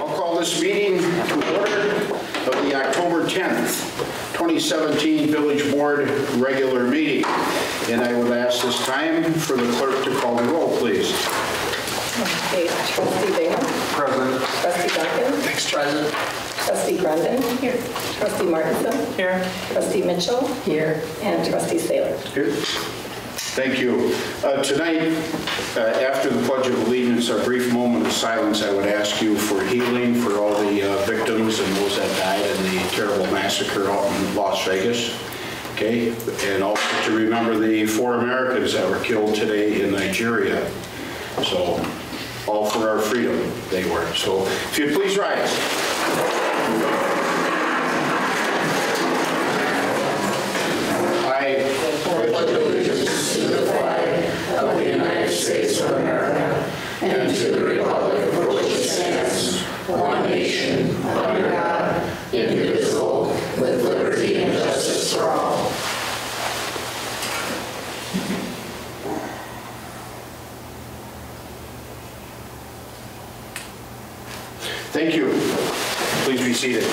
I'll call this meeting to order of the October 10th, 2017 Village Board regular meeting. And I would ask this time for the clerk to call the roll, please. Okay, Trustee Bingham. Present. Trustee Duncan. Thanks, Present. Trustee Grundon. Here. Trustee Martinson. Here. Trustee Mitchell. Here. And Trustee Saylor. Here. Thank you. Tonight, after the Pledge of Allegiance, a brief moment of silence, I would ask you for healing for all the victims and those that died in the terrible massacre out in Las Vegas. Okay, and also to remember the 4 Americans that were killed today in Nigeria. So, all for our freedom they were. So, if you'd please rise. I pledge allegiance to the flag of the United States of America and to the republic for which it stands, one nation, under God, indivisible, with liberty and justice for all. Thank you. Please be seated.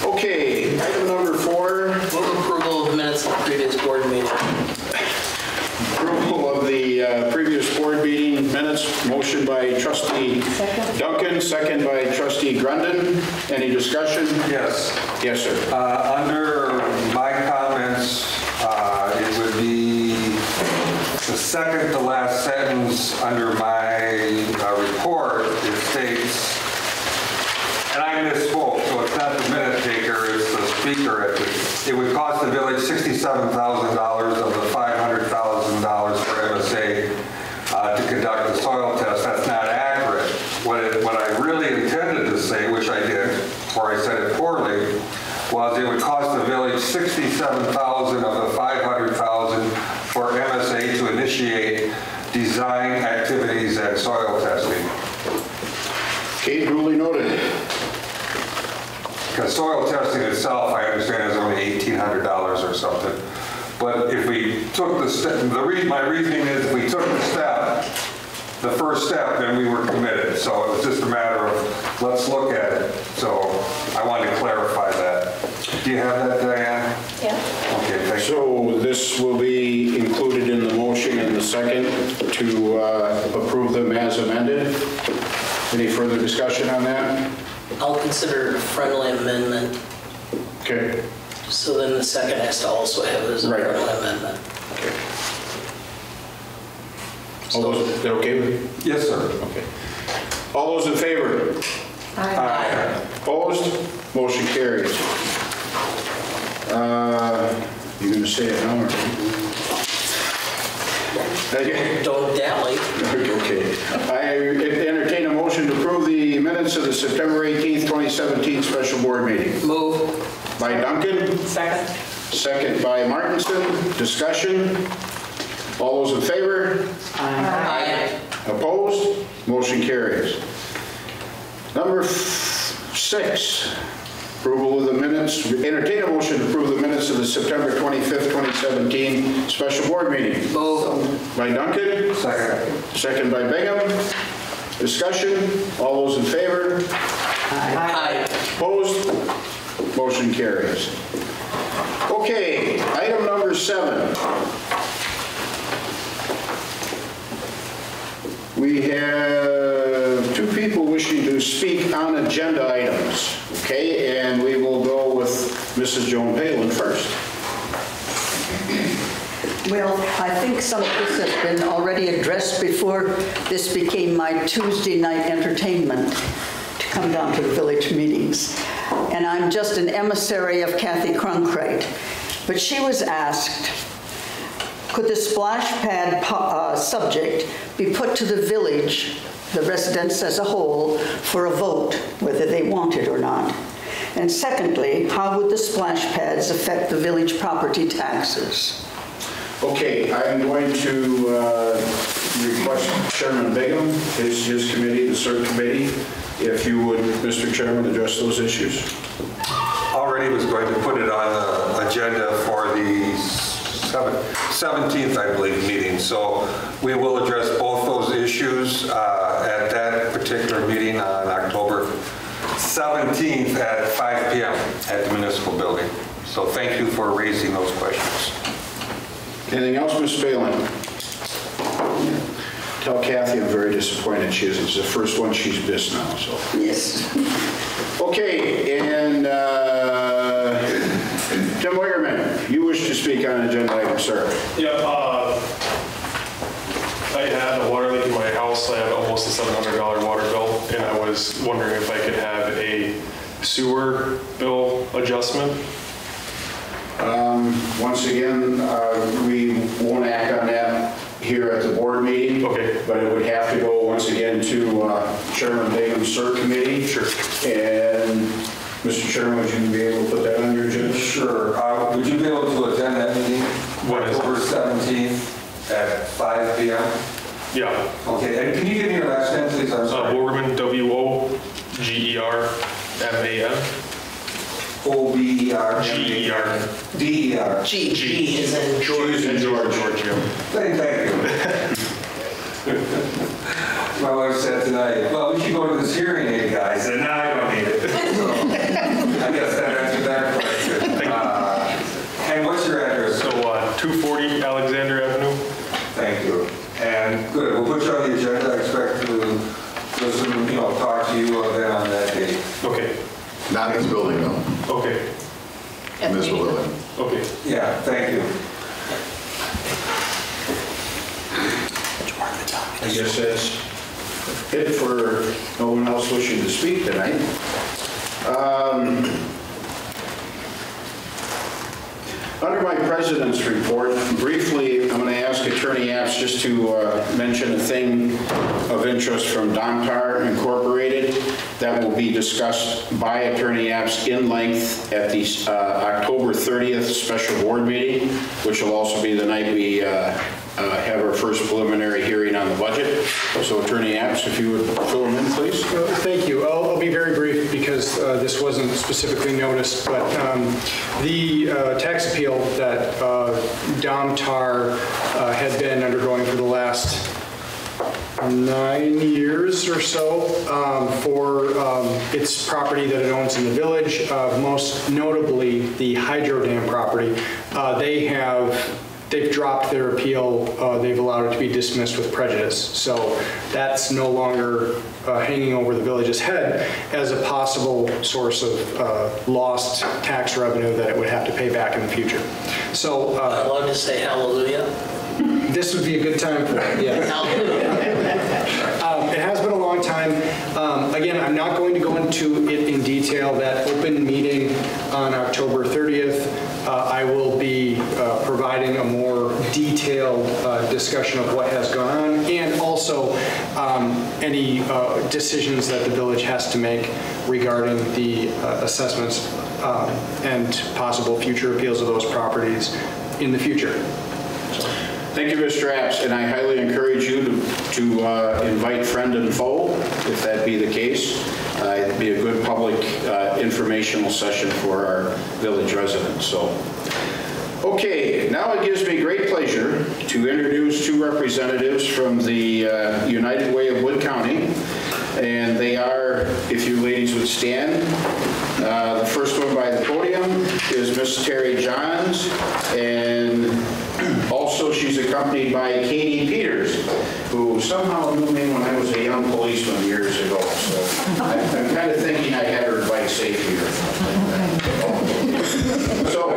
Okay, item number 4. Move approval of the minutes of the previous board meeting. Approval of the previous board meeting minutes. Motion by Trustee Duncan, second by Trustee Grundon. Any discussion? Yes. Yes, sir. Under my comments, it would be the second to last sentence under my report. It states, and I misspoke, so it's not the minute taker, it's the speaker. It would cost the village $67,000 of the $500,000 for MSA to conduct the soil test. That's not accurate. What I really intended to say, which I did, or I said it poorly, was it would cost the village $67,000 of the $500,000 for MSA to initiate design activities and soil testing. Okay, duly noted. Because soil testing itself, I understand, is only $1,800 or something. But if we took the step, my reasoning is if we took the step, the first step, then we were committed. So it was just a matter of, let's look at it. So I wanted to clarify that. Do you have that, Diane? Yeah. Okay, thank you. So this will be included in the motion in the second to approve them as amended. Any further discussion on that? I'll consider it a friendly amendment. Okay. So then the second has to also have it as a friendly amendment. Okay. All those, is that okay with you? Yes, sir. Okay. All those in favor? Aye. Opposed? Motion carries. You going to say it now? Don't dally. Okay. I entertain a motion to approve the minutes of the September 18th, 2017 special board meeting. Move. By Duncan. Second. Second by Martinson. Discussion. All those in favor? Aye. Opposed? Motion carries. Number 6, approval of the minutes. Entertain a motion to approve the minutes of the September 25th, 2017 special board meeting. Move. By Duncan. Second. Second by Bingham. Discussion. All those in favor? Aye. Opposed? Motion carries. Okay, item number 7. We have 2 people wishing to speak on agenda items, okay? And we will go with Mrs. Joan Palin first. Well, I think some of this has been already addressed before this became my Tuesday night entertainment to come down to the village meetings. And I'm just an emissary of Kathy Cronkrite. But she was asked, could the splash pad subject be put to the village, the residents as a whole, for a vote, whether they want it or not? And secondly, how would the splash pads affect the village property taxes? Okay, I'm going to request Chairman Bingham, his committee, the CERT committee, if you would, Mr. Chairman, address those issues. Already was going to put it on the agenda for the 17th, I believe, meeting. So we will address both those issues at that particular meeting on October 17th at 5 p.m. at the municipal building. So thank you for raising those questions. Anything else, Ms. Phelan? Tell Kathy I'm very disappointed she isn't. It's the first one she's missed now, so. Yes. Okay, and Tim Wickerman, you wish to speak on an agenda item, sir. Yep, I had a water leak in my house. I had almost a $700 water bill, and I was wondering if I could have a sewer bill adjustment. Once again, we won't act on that here at the board meeting. Okay. But it would have to go once again to Chairman Bingham's CERT committee. Sure. And Mr. Chairman, would you be able to put that on your agenda? Sure. Would you be able to attend that meeting? What is it? October 17th at 5 p.m.? Yeah. Okay, and can you give me your last name, please? I'm sorry. Wogerman, W-O-G-E-R-M-A-N. O-B-E-R. G-E-R. D-E-R. G is in George. G is in George, yeah. Thank you. My wife said tonight, well, we should go to this hearing aid guy. I said, no, I don't need it. So, I guess that answered that question. And what's your address? So 240 Alexander Avenue. Thank you. And good, we'll put you on the agenda. I expect to listen, talk to you then on that date. Okay. Not in this building, though. Okay. In this building. Okay. Yeah, thank you. I guess that's it for no one else wishing to speak tonight. Under my president's report, briefly, I'm going to ask Attorney Apps just to mention a thing of interest from Domtar Incorporated that will be discussed by Attorney Apps in length at the October 30th special board meeting, which will also be the night we have our first preliminary hearing on the budget. So Attorney Apps, if you would fill them in, please. Thank you. I'll be very brief because this wasn't specifically noticed, but the tax appeal that Domtar had been undergoing for the last 9 years or so for its property that it owns in the village, most notably the hydro dam property. They've dropped their appeal. They've allowed it to be dismissed with prejudice. So that's no longer hanging over the village's head as a possible source of lost tax revenue that it would have to pay back in the future. So I love to say hallelujah. this would be a good time for it, yes. It has been a long time. Again, I'm not going to go into it in detail. That open meeting on October 30th, I will be providing a more detailed discussion of what has gone on and also any decisions that the village has to make regarding the assessments and possible future appeals of those properties in the future. Thank you, Mr. Apps, and I highly encourage you to invite friend and foe, if that be the case. It'd be a good public informational session for our village residents. So, okay, now it gives me great pleasure to introduce two representatives from the United Way of Wood County, and they are, if you ladies would stand, the first one by the podium is Miss Terry Johns, and also she's accompanied by Katie Peters, who somehow knew me when I was a young policeman years ago. So I'm kind of thinking I had her bike safe here. So,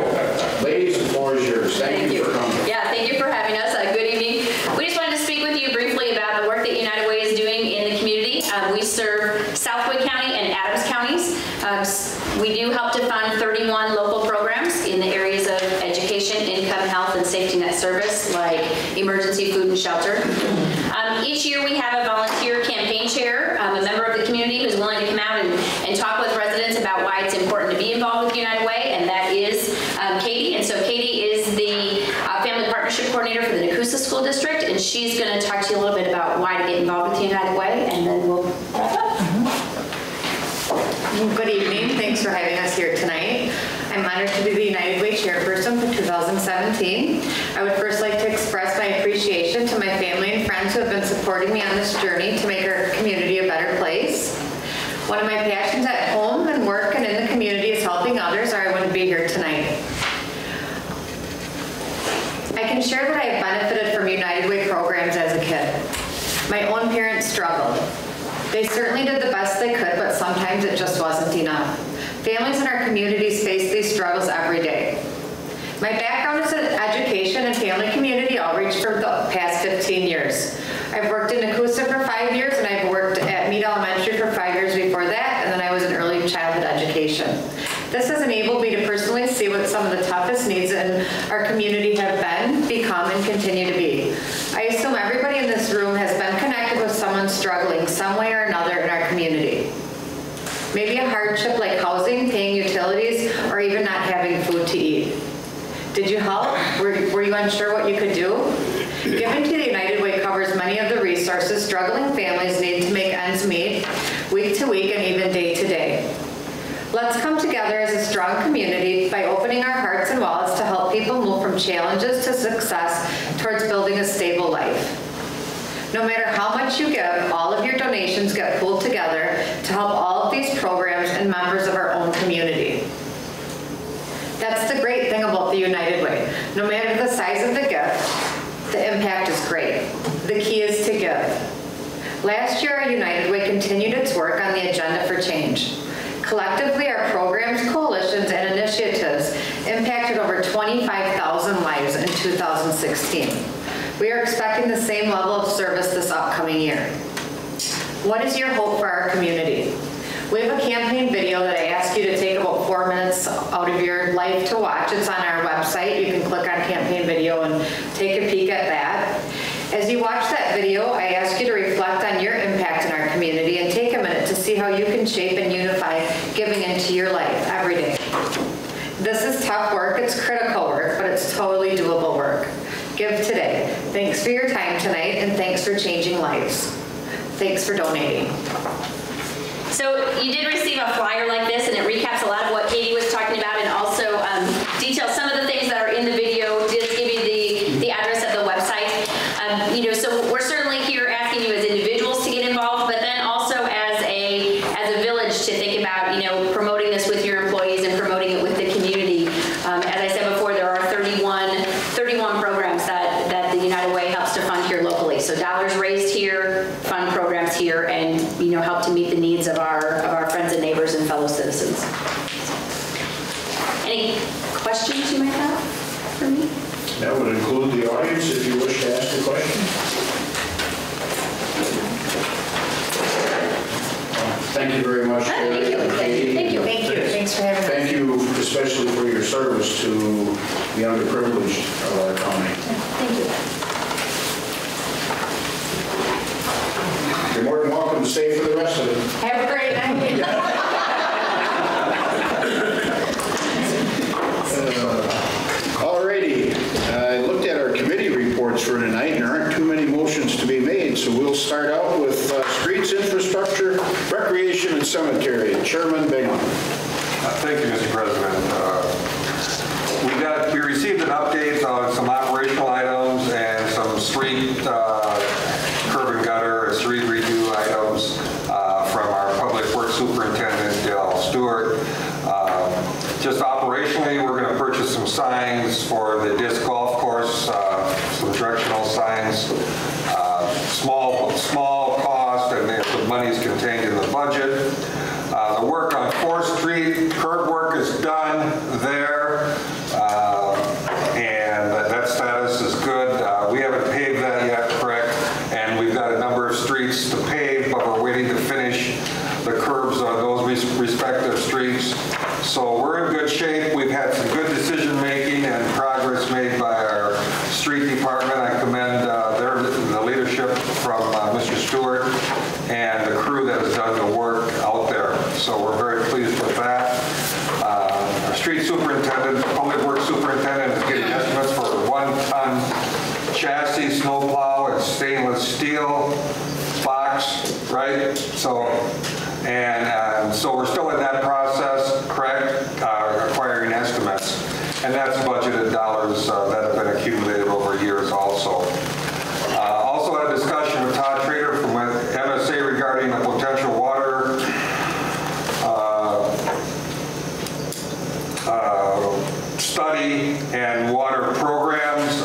ladies, the floor is yours. Thank you for coming. Yeah, thank you for having us. Good evening. We just wanted to speak with you briefly about the work that United Way is doing in the community. We serve Southwood County and Adams counties. We do help to fund 31 local programs in the areas of education, income, health, and safety net service, like emergency food and shelter. Each year we have a volunteer campaign chair, a member of the community who's willing to come out and talk with residents about why it's important to be involved with United Way, and that is Katie. And so Katie is the Family Partnership Coordinator for the Nakusa School District, and she's going to talk to you a little bit about why to get involved with United Way, and then we'll wrap up. Good evening. Thanks for having us here tonight. I'm honored to be the United Way chairperson for 2017. I would first like to express my appreciation to my family and friends who have been supporting me on this journey to make our community a better place. One of my passions at home and work and in the community is helping others, or I wouldn't be here tonight. I can share that I have benefited from United Way programs as a kid. My own parents struggled. They certainly did the best they could, but sometimes it just wasn't enough. Families in our communities face these struggles every day. My background is in education and family community outreach for the past 15 years. I've worked in Nakusa for 5 years, and I've worked at Mead Elementary for 5 years before that, and then I was in early childhood education. This has enabled me to personally see what some of the toughest needs in our community have been, become, and continue to be. I assume everybody in this room has been connected with someone struggling some way or another in our community. Maybe a hardship like housing, paying utilities, or even not having food to eat. Did you help? Were you unsure what you could do? Giving to the United Way covers many of the resources struggling families need to make ends meet, week to week and even day to day. Let's come together as a strong community by opening our hearts and wallets to help people move from challenges to success towards building a stable life. No matter how much you give, all of your donations get pooled together to help all of these programs and members of our own community. That's the great thing about the United Way. No matter the size of the gift, the impact is great. The key is to give. Last year, our United Way continued its work on the agenda for change. Collectively, our programs, coalitions, and initiatives impacted over 25,000 lives in 2016. We are expecting the same level of service this upcoming year. What is your hope for our community? We have a campaign video that I ask you to take about 4 minutes out of your life to watch. It's on our website. You can click on campaign video and take a peek at that. As you watch that video, I ask you to reflect on your impact in our community and take a minute to see how you can shape and unify giving into your life every day. This is tough work, it's critical work, but it's totally doable work. Give today. Thanks for your time tonight, and thanks for changing lives. Thanks for donating. So you did receive a flyer like this, and it recaps a lot of what Katie was talking about, and also details some of the things that are in the video. Just give you the address of the website. So we're certainly here asking you as individuals to get involved, but then also as a village to think about, promoting this with your employees and promoting it with the community. As I said before, there are 31 programs that the United Way helps to fund here locally. So dollars raised here, fund programs here, and help to meet the needs of our friends and neighbors and fellow citizens. Any questions you might have for me? That would include the audience if you wish to ask a question. Thank you very much. Thank you. Thank you. Thank you. Thanks for having us. Thank you especially for your service to the underprivileged of our county. Thank you. You're more than welcome to stay for the rest of it. Have a great night. Alrighty, I looked at our committee reports for tonight, and there aren't too many motions to be made, so we'll start out with Streets, Infrastructure, Recreation, and Cemetery. Chairman Bingham. Thank you, Mr. President. We received an update on some operational items and some street curb and gutter, street redo items from our Public Works Superintendent, Dale Stewart. Just operationally, we're going to purchase some signs for the disc golf course, some directional signs, small cost, and the money is contained in the budget. The work on 4th Street, curb work is done there, and that status is good. We haven't paved that yet, correct? And we've got a number of streets to pave, but we're waiting to finish the curbs on those respective streets. So we're in good shape. We've had some good decision-making and progress made by our street department. I commend the leadership from Mr. Stewart and the crew that has done the work out there. So we're very pleased with that. Our street superintendent, Public Works Superintendent, is getting estimates for a 1-ton chassis, snowplow, and stainless steel box, right? So we're still in that process, correct? Acquiring estimates. and that's budgeted dollars that have been accumulated over years also. Also had a discussion with Todd Trader from MSA regarding a potential water study and water programs,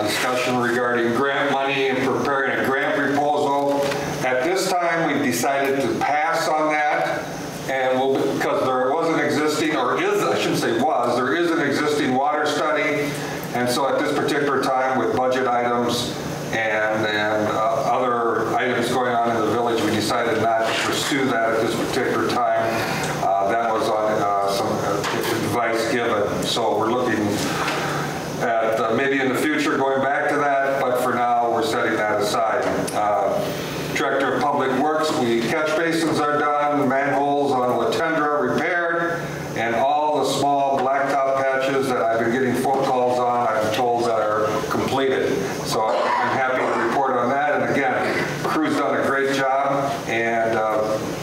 discussion regarding grant money and preparing a grant proposal. At this time, we decided to pass on that, and because there was an existing, or is, I shouldn't say was, there is an existing water study, and so at this particular time with budget items and other items going on in the village, we decided not to pursue that at this particular time. That was on some advice given, so we're looking at maybe in the future going back to that, but for now we're setting that aside. Director of Public Works, catch basins are done, manholes on Latendra repaired, and all the small blacktop patches that I've been getting phone calls on, I'm told that are completed. So I'm happy to report on that. And again, crew's done a great job, and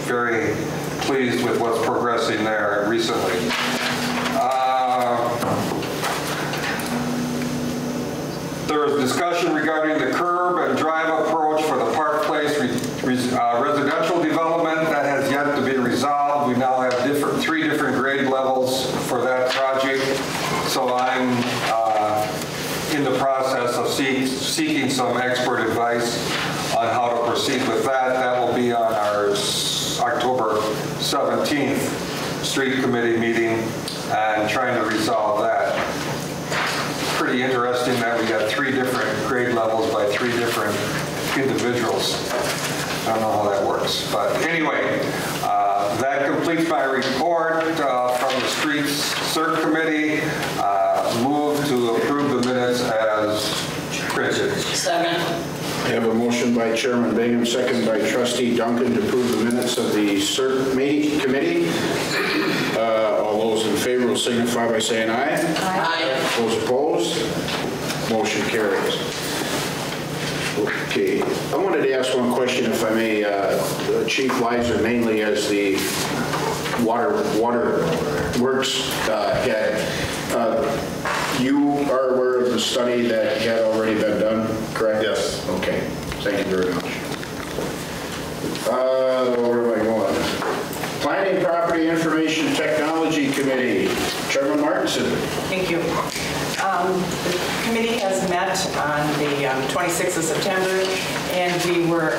very pleased with what's progressing there recently. There was discussion regarding the curb and drive approach for the Park Place residential development. That has yet to be resolved. We now have three different grade levels for that project. So I'm in the process of seeking some expert advice on how to proceed with that. That will be on our October 17th street committee meeting and trying to resolve that. Pretty interesting that we got 3 different grade levels by 3 different individuals. I don't know how that works, but anyway, that completes my report from the Streets CERT Committee. Move to approve the minutes as printed. Second. I have a motion by Chairman Bingham, second by Trustee Duncan to approve the minutes of the CERT Committee. All those in favor will signify by saying aye. Aye. Those opposed? Motion carries. Okay. I wanted to ask one question, if I may, Chief Weiser, mainly as the Water Works head. You are aware of the study that had already been done, correct? Yes. Okay. Thank you very much. Where am I going? Planning, Property, Information Technology Committee. Chairman Martinson. Thank you. The committee has met on the 26th of September, and we were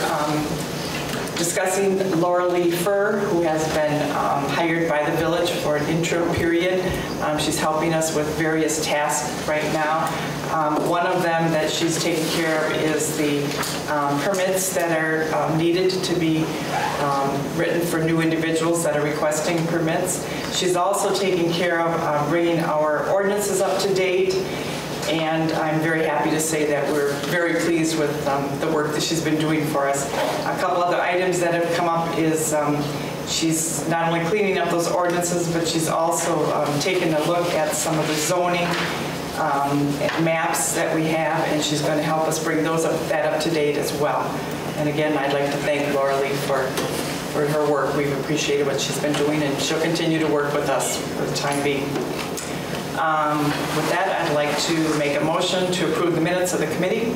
discussing Laura Lee Furr, who has been hired by the village for an interim period. She's helping us with various tasks right now. One of them that she's taking care of is the permits that are needed to be written for new individuals that are requesting permits. She's also taking care of bringing our ordinances up to date. And I'm very happy to say that we're very pleased with the work that she's been doing for us. A couple other items that have come up is she's not only cleaning up those ordinances, but she's also taken a look at some of the zoning maps that we have, and she's going to help us bring that up to date as well. And again, I'd like to thank Laura Lee for her work. We've appreciated what she's been doing, and she'll continue to work with us for the time being. With that, I'd like to make a motion to approve the minutes of the committee.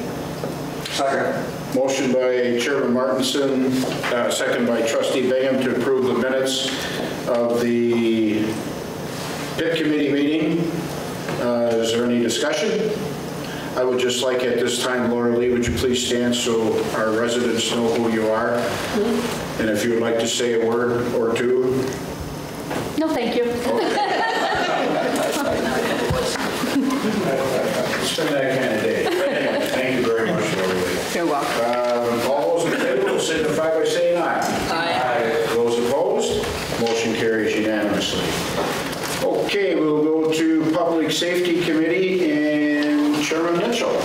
Second. Motion by Chairman Martinson, second by Trustee Bingham to approve the minutes of the PIP Committee meeting. Is there any discussion? I would just like at this time, Laura Lee, would you please stand so our residents know who you are? Mm-hmm. And if you would like to say a word or two. No, thank you. Okay. It's been that kind of day. Thank you very much, Laura Lee. You're welcome. All those in favor will signify by saying aye. Aye. Those opposed? Motion carries unanimously. Okay, we'll go to Public Safety Committee and Chairman Mitchell.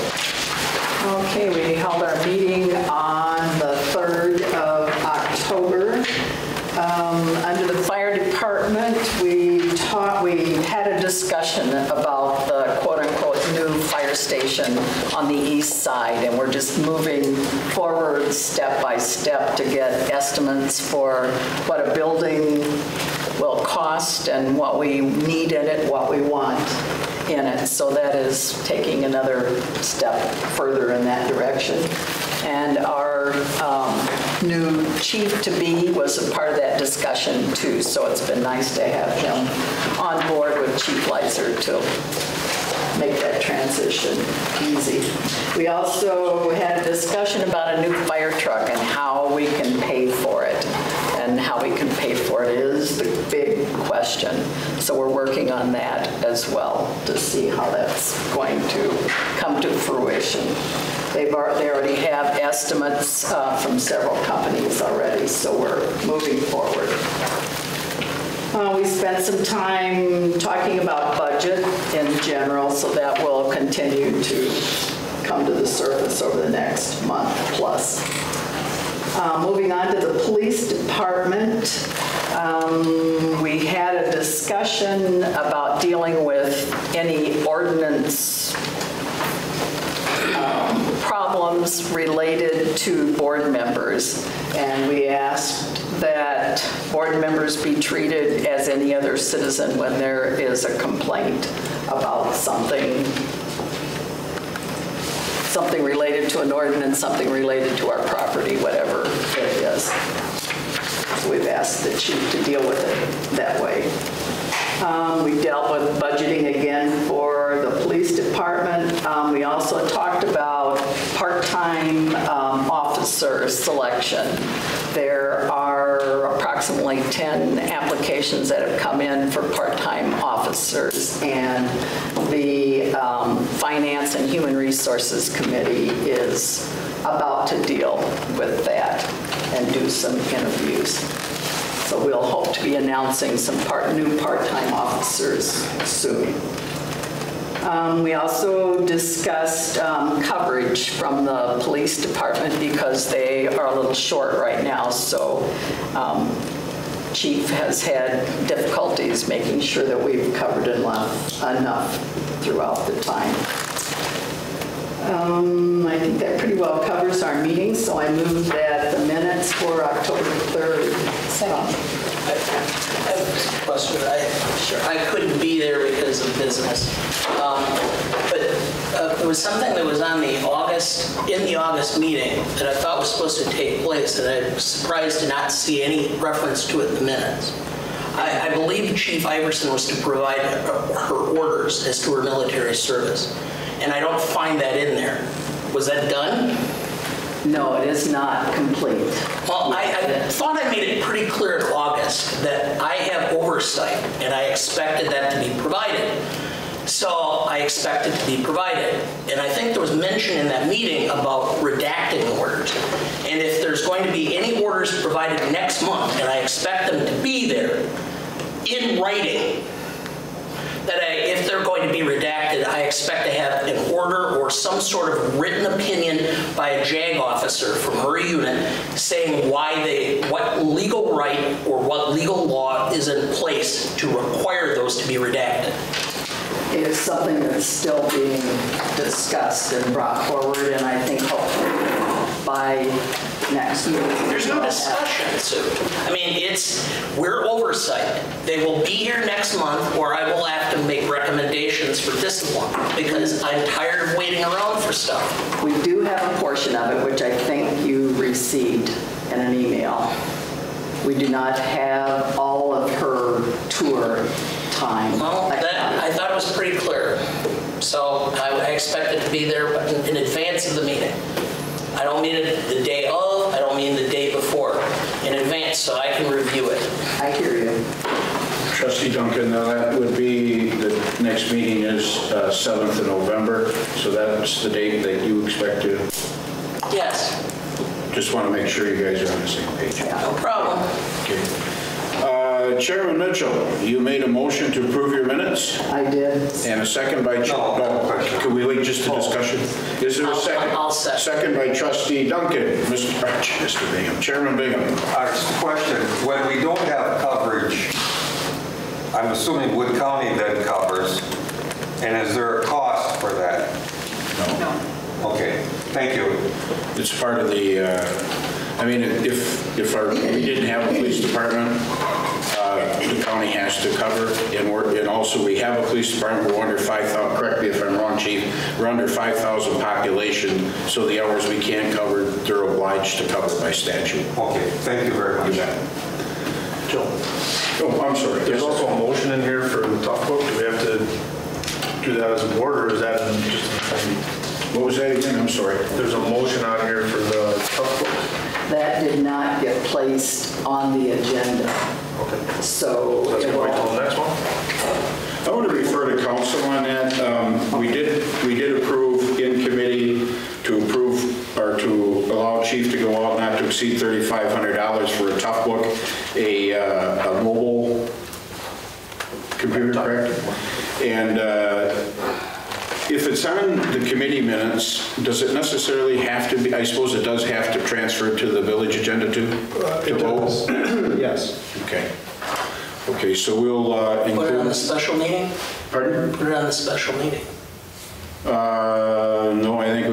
Okay, we held our meeting on the 3rd of October. Under the fire department, we had a discussion about the quote-unquote new fire station on the east side, and we're just moving forward step by step to get estimates for what a building will cost and what we need in it, what we want. in it. So that is taking another step further in that direction. And our new chief-to-be was a part of that discussion too. So it's been nice to have him on board with Chief Leiser to make that transition easy. We also had a discussion about a new fire truck and how we can pay for it. And how we can pay for it is the big question. So we're working on that as well to see how that's going to come to fruition. They already have estimates from several companies already, so we're moving forward. We spent some time talking about budget in general, so that will continue to come to the surface over the next month plus. Moving on to the police department, we had a discussion about dealing with any ordinance problems related to board members, and we asked that board members be treated as any other citizen when there is a complaint about something related to an ordinance, something related to our property, whatever it is. So we've asked the chief to deal with it that way. We dealt with budgeting again for the police department. We also talked about part-time officer selection. There are approximately 10 applications that have come in for part-time officers, and the Finance and Human Resources Committee is about to deal with that and do some interviews. So we'll hope to be announcing some new part-time officers soon. We also discussed coverage from the police department because they are a little short right now. So Chief has had difficulties making sure that we've covered enough throughout the time. I think that pretty well covers our meeting, so I move that the minutes for October 3rd. I have a question. I couldn't be there because of business. But there was something that was in the August meeting that I thought was supposed to take place, and I was surprised to not see any reference to it in the minutes. I believe Chief Iverson was to provide her orders as to her military service, and I don't find that in there. Was that done? No, it is not complete. Well, I thought I made it pretty clear in August that I have oversight, and I expected that to be provided. So I expect it to be provided. And I think there was mention in that meeting about redacting orders. And if there's going to be any orders provided next month, and I expect them to be there in writing, that if they're going to be redacted, I expect to have an order or some sort of written opinion by a JAG officer from her unit saying what legal right or what legal law is in place to require those to be redacted. It is something that's still being discussed and brought forward, and I think hopefully by next week. There's no discussion, Sue. I mean, we're oversight. They will be here next month, or I will have to make recommendations for discipline because I'm tired of waiting around for stuff. We do have a portion of it, which I think you received in an email. We do not have all of her tour time. Well, I thought it was pretty clear. So I expect it to be there in advance of the meeting. I don't mean it the day of, I don't mean the day before. In advance, so I can review it. I hear you. Trustee Duncan, that would be, the next meeting is 7th of November, so that's the date that you expect to? Yes. Just want to make sure you guys are on the same page. No problem. Okay. Chairman Mitchell, you made a motion to approve your minutes? I did. And a second by... question. Can we wait just a discussion? Is there a second? I'll second. Second by Trustee Duncan. Mr. Bingham. Chairman Bingham. Just a question. When we don't have coverage, I'm assuming Wood County then covers, and is there a cost for that? No. Okay, thank you. It's part of the, I mean, if we didn't have a police department, the county has to cover. And also we have a police department, we're under 5,000, correct me if I'm wrong, Chief, we're under 5,000 population, so the hours we can't cover, they're obliged to cover by statute. Okay, thank you very much. You bet. Joe, Oh, I'm sorry. there's also a motion in here for the tough book. Do we have to do that as a board, or is that just What was that again? I'm sorry. there's a motion on here for the tough book? That did not get placed on the agenda, Okay. so Let's it go wait till will- the next one. I want to refer to council on that. We did approve in committee to approve or to allow chief to go out not to exceed $3,500 for a tough book, a mobile computer, correct? And if it's on the committee minutes, does it necessarily have to be, I suppose it does have to transfer to the village agenda to vote? Yes. Okay. Okay, so we'll Put it on the include, special meeting? pardon? Put it on the special meeting. No, I think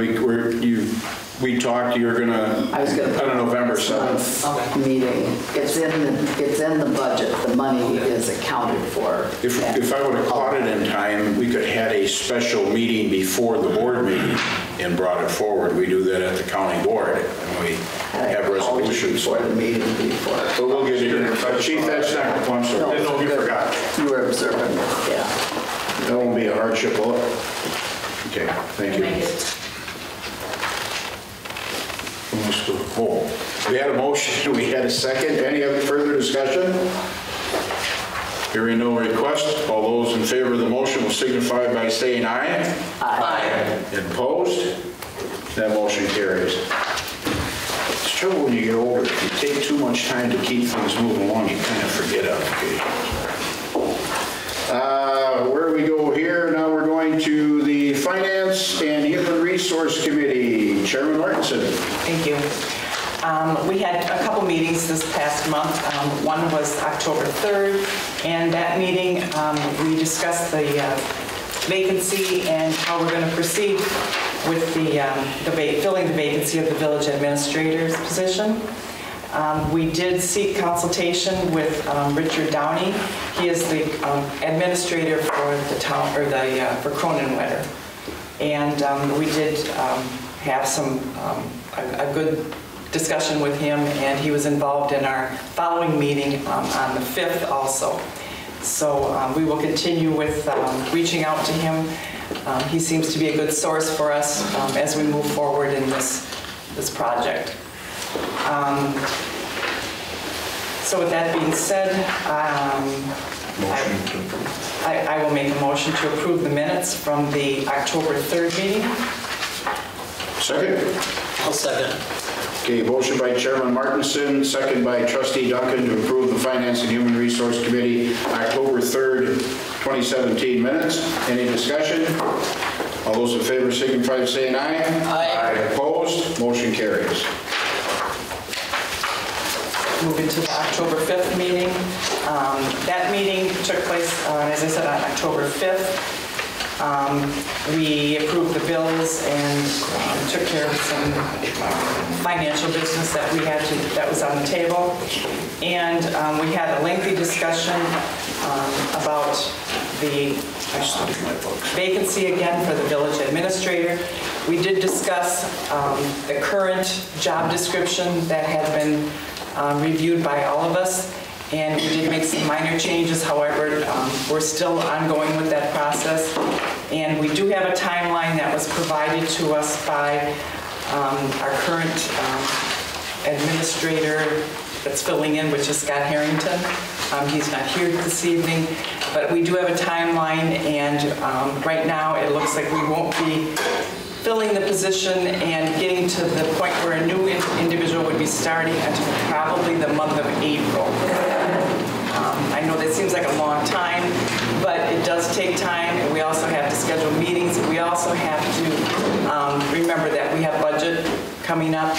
we talked, you're gonna, I was going to. on November 7th. Meeting. It's in the budget. The money is accounted for. If I would have caught it in time, we could have had a special meeting before the board meeting and brought it forward. We do that at the county board, and we have resolutions. For the meeting before. But we'll get it in. Chief, that's not, oh, I'm sorry. Didn't know if you forgot. You were observant, yeah. That won't be a hardship, will it? Okay, thank you. Oh, we had a motion, we had a second. Any other further discussion? Hearing no request, all those in favor of the motion will signify by saying aye. Aye. And opposed? That motion carries. It's trouble when you get older. If you take too much time to keep things moving along, you kind of forget on occasion. Where do we go here? Now we're going to the Finance and Human Resource Committee. Chairman Martinson. Thank you. We had a couple meetings this past month. One was October 3rd, and that meeting we discussed the vacancy and how we're going to proceed with filling the vacancy of the village administrator's position. We did seek consultation with Richard Downey. He is the administrator for the town, or for Cronenwetter. And we did have a good discussion with him, and he was involved in our following meeting on the 5th also. So we will continue with reaching out to him. He seems to be a good source for us as we move forward in this project. So with that being said, I will make a motion to approve the minutes from the October 3rd meeting. Second? I'll second. Okay, motion by Chairman Martinson, second by Trustee Duncan to approve the Finance and Human Resource Committee October 3rd, 2017 minutes. Any discussion? All those in favor signify by saying aye. Aye. Opposed? Motion carries. Moving to the October 5th meeting. That meeting took place, as I said, on October 5th. We approved the bills and took care of some financial business that that was on the table. And we had a lengthy discussion about the vacancy again for the village administrator. We did discuss the current job description that had been reviewed by all of us, and we did make some minor changes. However, we're still ongoing with that process, and we do have a timeline that was provided to us by our current administrator that's filling in, which is Scott Harrington. He's not here this evening, but we do have a timeline, and right now it looks like we won't be filling the position and getting to the point where a new individual would be starting until probably the month of April. I know that seems like a long time, but it does take time, and we also have to schedule meetings. We also have to remember that we have budget coming up,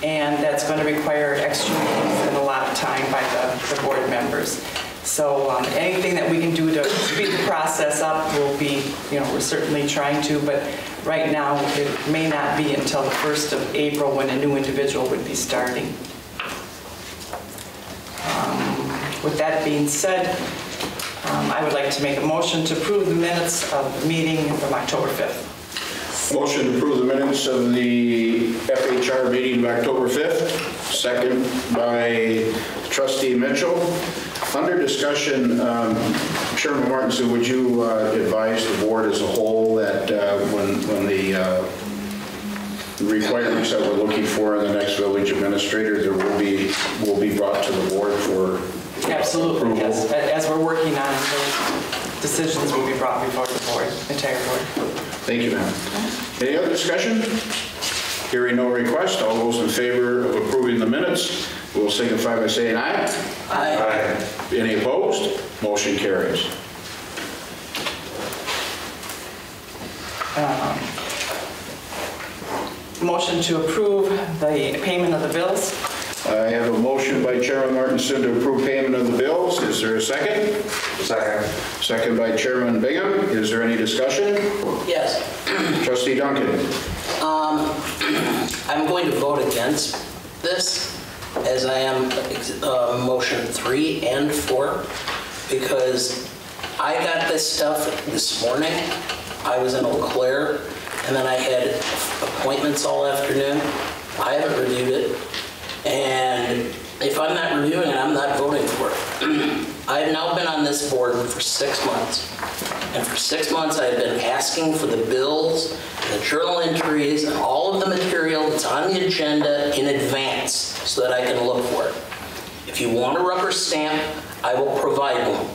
and that's going to require extra meetings and a lot of time by the board members. So anything that we can do to speed the process up will be, we're certainly trying to, but right now it may not be until the 1st of April when a new individual would be starting. With that being said, I would like to make a motion to approve the minutes of the meeting from October 5th. Motion to approve the minutes of the FHR meeting of October 5th, second by Trustee Mitchell. Under discussion, Chairman Martinson, would you advise the board as a whole that when the requirements that we're looking for in the next village administrator, there will be brought to the board for Absolutely, approval? yes. As we're working on those decisions will be brought before the board, entire board. Thank you, ma'am. Any other discussion? Hearing no request, all those in favor of approving the minutes will signify by saying aye. Aye. Any opposed? Motion carries. Motion to approve the payment of the bills. I have a motion by Chairman Martinson to approve payment of the bills. Is there a second? Second. Second by Chairman Bingham. Is there any discussion? Yes. Trustee Duncan. I'm going to vote against this, as I am motion 3 and 4, because I got this stuff this morning. I was in Eau Claire, and then I had appointments all afternoon. I haven't reviewed it, and if I'm not reviewing it, I'm not voting for it. I have now been on this board for 6 months, and for 6 months I've been asking for the bills, the journal entries, and all of the material that's on the agenda in advance so that I can look for it. If you want a rubber stamp, I will provide one.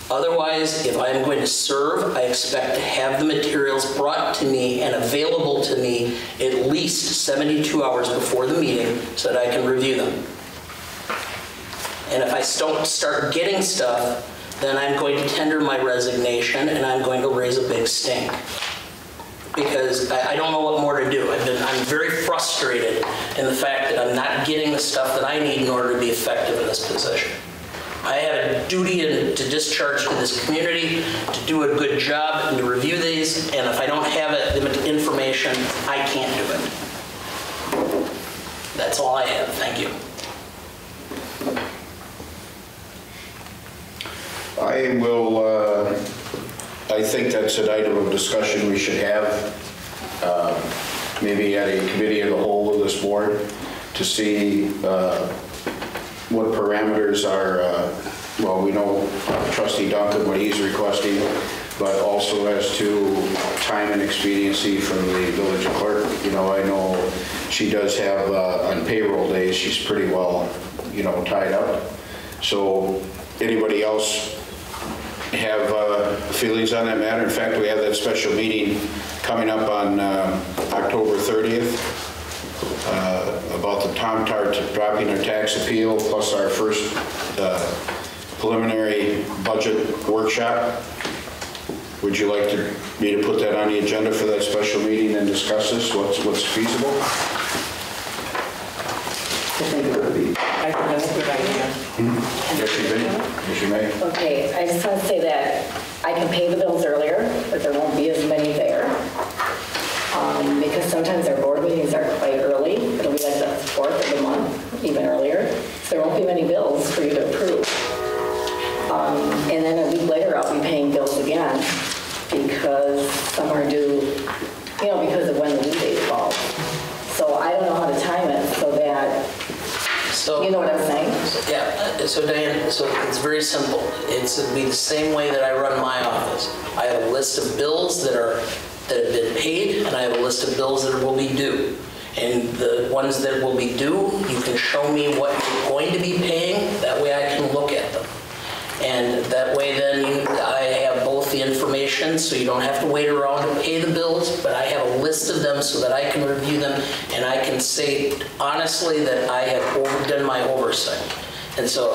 Otherwise, if I'm going to serve, I expect to have the materials brought to me and available to me at least 72 hours before the meeting so that I can review them. And if I don't start getting stuff, then I'm going to tender my resignation and I'm going to raise a big stink. Because I don't know what more to do. I'm very frustrated in the fact that I'm not getting the stuff that I need in order to be effective in this position. I have a duty to discharge to this community, to do a good job and to review these, and if I don't have the information, I can't do it. That's all I have. Thank you. I think that's an item of discussion we should have, maybe at a committee of the whole of this board, to see what parameters are, well, we know Trustee Duncan, what he's requesting, but also as to time and expediency from the village clerk. You know, I know she does have, on payroll days, she's pretty well, you know, tied up. So anybody else have feelings on that matter? In fact, we have that special meeting coming up on October 30th. About the Tom Tart dropping our tax appeal, plus our first preliminary budget workshop. Would you like me to put that on the agenda for that special meeting and discuss this, what's feasible? I think it would be. I think that's a good idea. Yes, you may. Yes, you may. Okay, I just want to say that I can pay the bills earlier, but there won't be as many there. Because sometimes our board meetings are quite early. It'll be like the 4th of the month, even earlier. So there won't be many bills for you to approve. And then a week later, I'll be paying bills again because some are due, you know, because of when the due date falls. So I don't know how to time it so that, you know what I'm saying? Yeah, so Diane, so it's very simple. It'll be the same way that I run my office. I have a list of bills that have been paid, and I have a list of bills that will be due. And the ones that will be due, you can show me what you're going to be paying. That way I can look at them. And that way then I have both the information, so you don't have to wait around to pay the bills, but I have a list of them so that I can review them, and I can say honestly that I have done my oversight. And so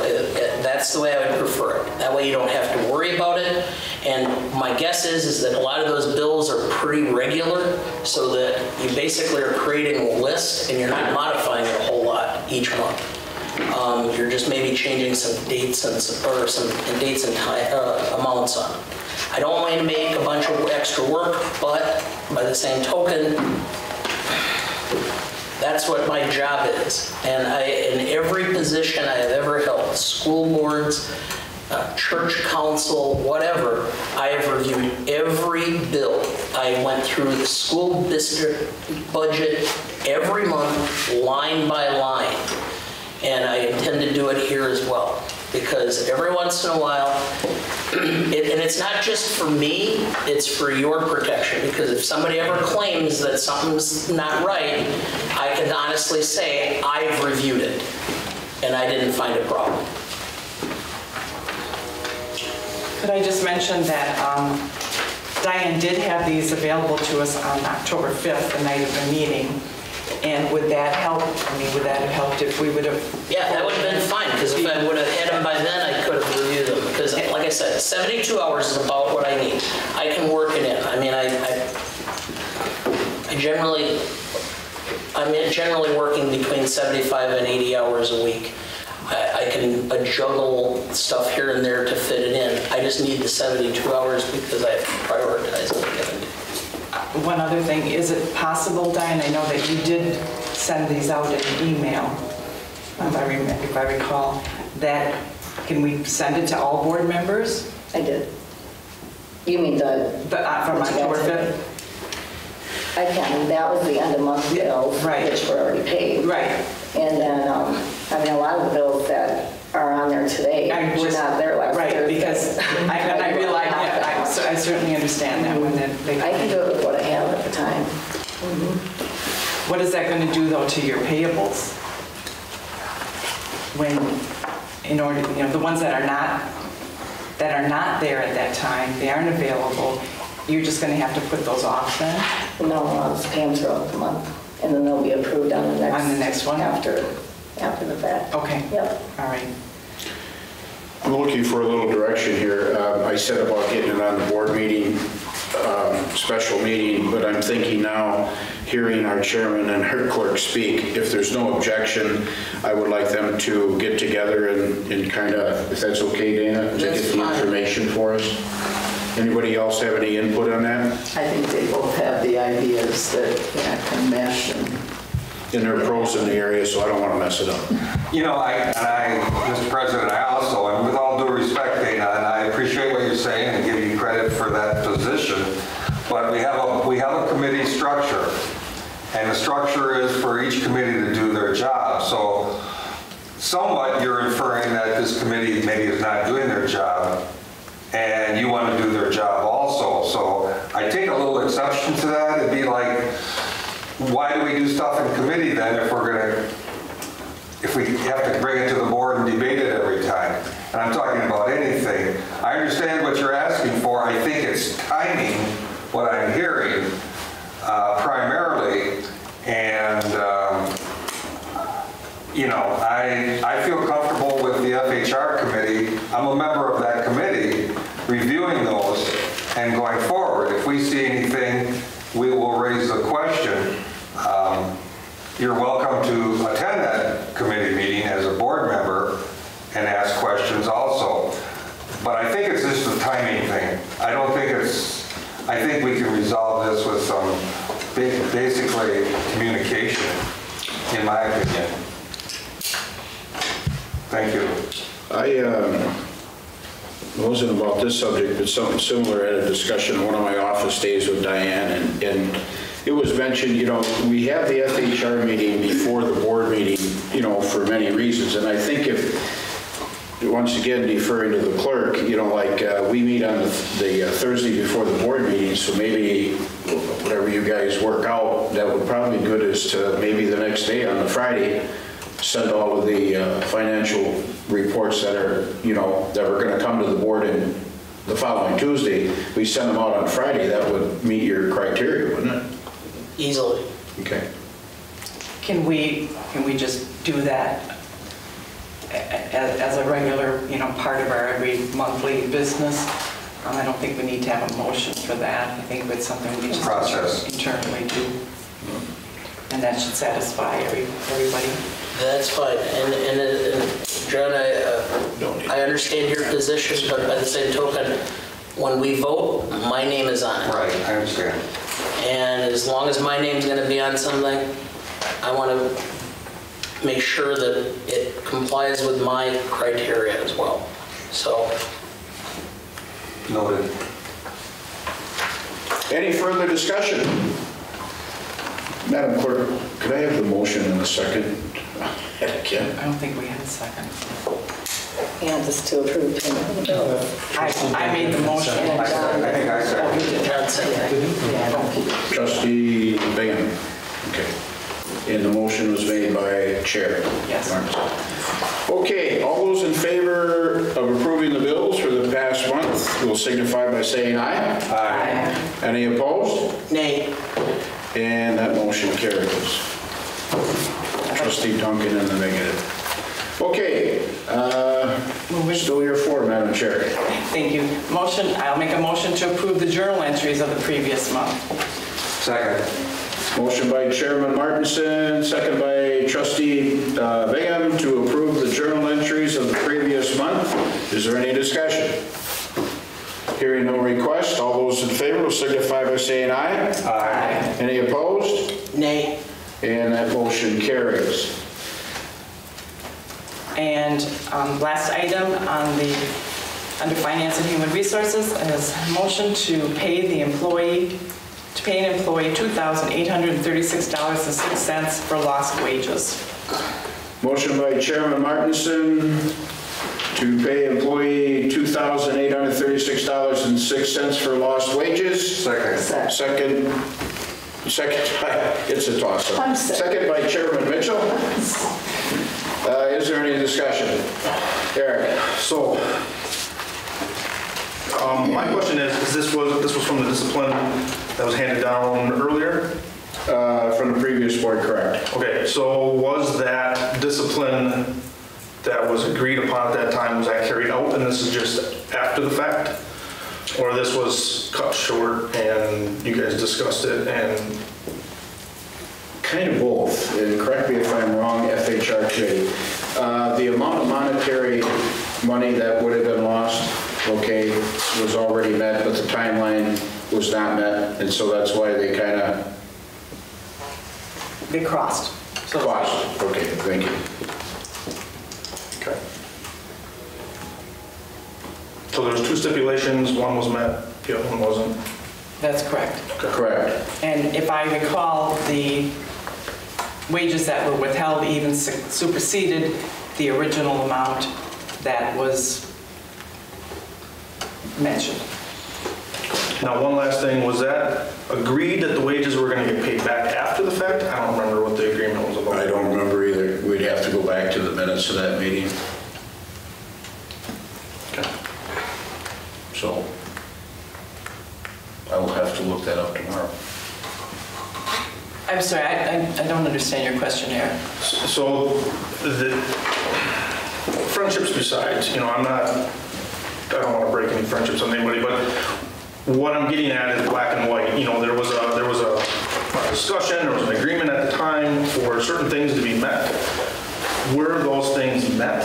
that's the way I would prefer it. That way you don't have to worry about it. And my guess is that a lot of those bills are pretty regular, so that you basically are creating a list and you're not modifying it a whole lot each month. You're just maybe changing some dates and dates and time, amounts on it. I don't want to make a bunch of extra work, but by the same token, That's what my job is. And in every position I have ever held, school boards, church council, whatever, I have reviewed every bill. I went through the school district budget every month, line by line. And I intend to do it here as well. Because every once in a while, and it's not just for me, it's for your protection. Because if somebody ever claims that something's not right, I can honestly say, I've reviewed it, and I didn't find a problem. Could I just mention that Diane did have these available to us on October 5th, the night of the meeting. And would that help? I mean, would that have helped if we would have? Yeah, that would have been fine, because if I would have had them by then, I could have reviewed them. Because, like I said, 72 hours is about what I need. I can work it in. I mean, I'm generally working between 75 and 80 hours a week. I can juggle stuff here and there to fit it in. I just need the 72 hours because I have to prioritize it. One other thing, is it possible, Diane, I know that you did send these out in an email, if I recall, that can we send it to all board members? I did. You mean from October 5th? I can. That was the end of month bills, right, which were already paid. Right. And then, I mean, a lot of the bills that are on there today were not there last Thursday. Right, because I realize, I certainly understand that when they... I can do it with what I have at the time. What is that going to do, though, to your payables? When, in order, the ones that are not there at that time, they aren't available, you're just going to have to put those off then? No, I'll just pay them throughout the month, and then they'll be approved on the next one? After the fact. Okay. Yep. All right. I'm looking for a little direction here. I said about getting it on the board meeting, special meeting, but I'm thinking now, hearing our chairman and her clerk speak, if there's no objection, I would like them to get together and kind of, if that's okay, Dana, to get the information for us. Anybody else have any input on that? I think they both have the ideas that can mesh. And there are pros in the area, so I don't want to mess it up. Mr. President, I also, and with all due respect, Dana, and I appreciate what you're saying and give you credit for that position, but we have a committee structure, and the structure is for each committee to do their job. So somewhat you're inferring that this committee maybe is not doing their job, and you want to do their job also. So I take a little exception to that. It'd be like, why do we do stuff in committee then if we have to bring it to the board and debate it every time? And I'm talking about anything. I understand what you're asking for. I think it's timing, what I'm hearing, primarily. And, I feel comfortable with the FHR committee. I'm a member of that committee, reviewing those and going forward. If we see anything, we will raise the question. You're welcome to attend that committee meeting as a board member and ask questions also. But I think it's just a timing thing. I think we can resolve this with some basically communication, in my opinion. Thank you. It wasn't about this subject, but something similar. I had a discussion on one of my office days with Diane, and it was mentioned, we have the FHR meeting before the board meeting, for many reasons. And I think if, once again, deferring to the clerk, we meet on the Thursday before the board meeting, so maybe whatever you guys work out, that would probably be good is to maybe the next day on the Friday, send all of the financial reports that are, that are going to come to the board in the following Tuesday. We send them out on Friday. That would meet your criteria, wouldn't it? Easily. Okay. Can we just do that as a regular, part of our every monthly business? I don't think we need to have a motion for that. I think it's something we just process internally do. And that should satisfy everybody. That's fine. And John, I understand your position, but by the same token, when we vote, my name is on it. Right, I understand. And as long as my name's going to be on something, I want to make sure that it complies with my criteria as well. So. Noted. Any further discussion? Madam Clerk, could I have the motion in a second? Kim? I don't think we had a second. Yeah, just to approve payment of the bills. I made the motion. I think I seconded. John said Trustee Bingham. Okay. And the motion was made by Chair. Yes. Okay, all those in favor of approving the bills for the past month will signify by saying aye. Aye. Any opposed? nay. And that motion carries. Trustee Duncan in the negative. Okay, still here for, Madam Chair. Thank you. I'll make a motion to approve the journal entries of the previous month. Second. Motion by Chairman Martinson, second by Trustee Bingham to approve the journal entries of the previous month. Is there any discussion? Hearing no request, all those in favor will signify by saying aye. Aye. Any opposed? Nay. And that motion carries. And last item under Finance and Human Resources is motion to pay an employee $2,836.06 for lost wages. Motion by Chairman Martinson to pay employee $2,836.06 for lost wages. Second. Second by, it's a toss-up. I'm sick. Second by Chairman Mitchell. Is there any discussion? Eric? So, my question is this was from the discipline that was handed down earlier? From the previous board, correct. Okay, so was that discipline that was agreed upon at that time, was that carried out and this is just after the fact? Or this was cut short and you guys discussed it and... Kind of both, and correct me if I'm wrong, FHR committee. The amount of monetary money that would have been lost, okay, was already met, but the timeline was not met, and so that's why they kind of... They crossed. Crossed, okay, thank you. Okay. So there's two stipulations, one was met, the other one wasn't? That's correct. Correct. And if I recall, the wages that were withheld even superseded the original amount that was mentioned. Now, one last thing, was that agreed that the wages were going to get paid back after the fact? I don't remember what the agreement was about. I don't remember either. We'd have to go back to the minutes of that meeting. Okay. So I will have to look that up tomorrow. I'm sorry, I don't understand your question here. So the friendships besides, I don't want to break any friendships on anybody, but what I'm getting at is black and white. There was a discussion, there was an agreement at the time for certain things to be met. Were those things met?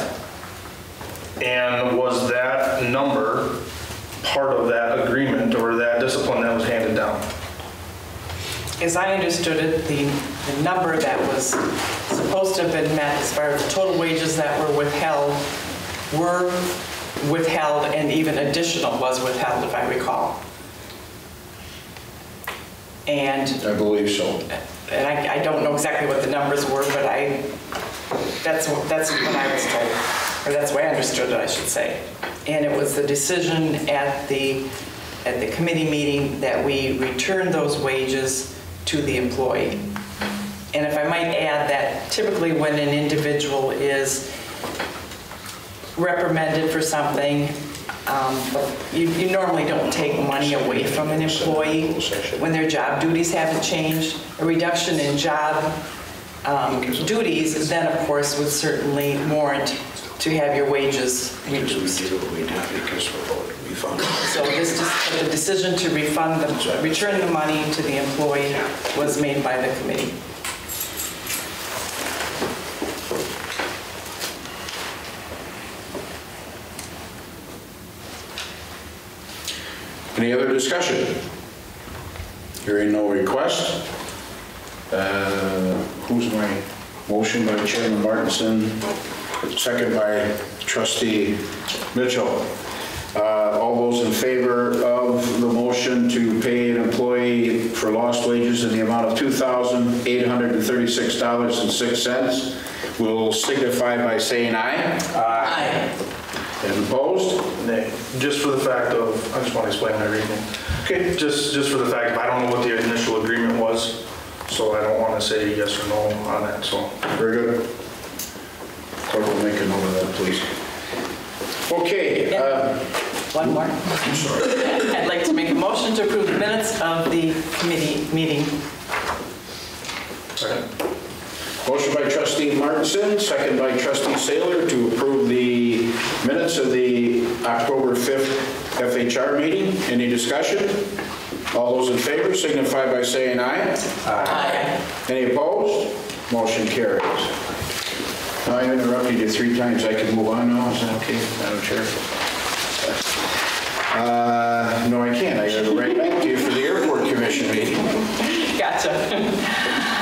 And was that number part of that agreement or that discipline that was handed down? As I understood it, the number that was supposed to have been met as far as the total wages that were withheld and even additional was withheld, if I recall. And I believe so. And I don't know exactly what the numbers were, but that's what I was told, or that's the way I understood it, I should say. And it was the decision at the committee meeting that we return those wages to the employee. And if I might add that typically when an individual is reprimanded for something, you normally don't take money away from an employee when their job duties haven't changed. A reduction in job duties then of course would certainly warrant to have your wages reduced. So the decision to return the money to the employee was made by the committee. Any other discussion? Hearing no request. who's my motion by Chairman Martinson, second by Trustee Mitchell. All those in favor of the motion to pay an employee for lost wages in the amount of $2,836.06 will signify by saying aye. Aye. And opposed? Nay. Just for the fact of, I just want to explain everything. Okay. Just for the fact, I don't know what the initial agreement was, so I don't want to say yes or no on that, so. Very good. Clerk will make a note of that, please. Okay. One more. I'm sorry. I'd like to make a motion to approve the minutes of the committee meeting. Second. Motion by Trustee Martinson, second by Trustee Saylor to approve the minutes of the October 5th FHR meeting. Any discussion? All those in favor signify by saying aye. Aye. Any opposed? Motion carries. Now I interrupted you 3 times. I can move on now. Is that okay, Madam Chair? No, I can't. I got to write back to you for the Airport Commission meeting. Gotcha.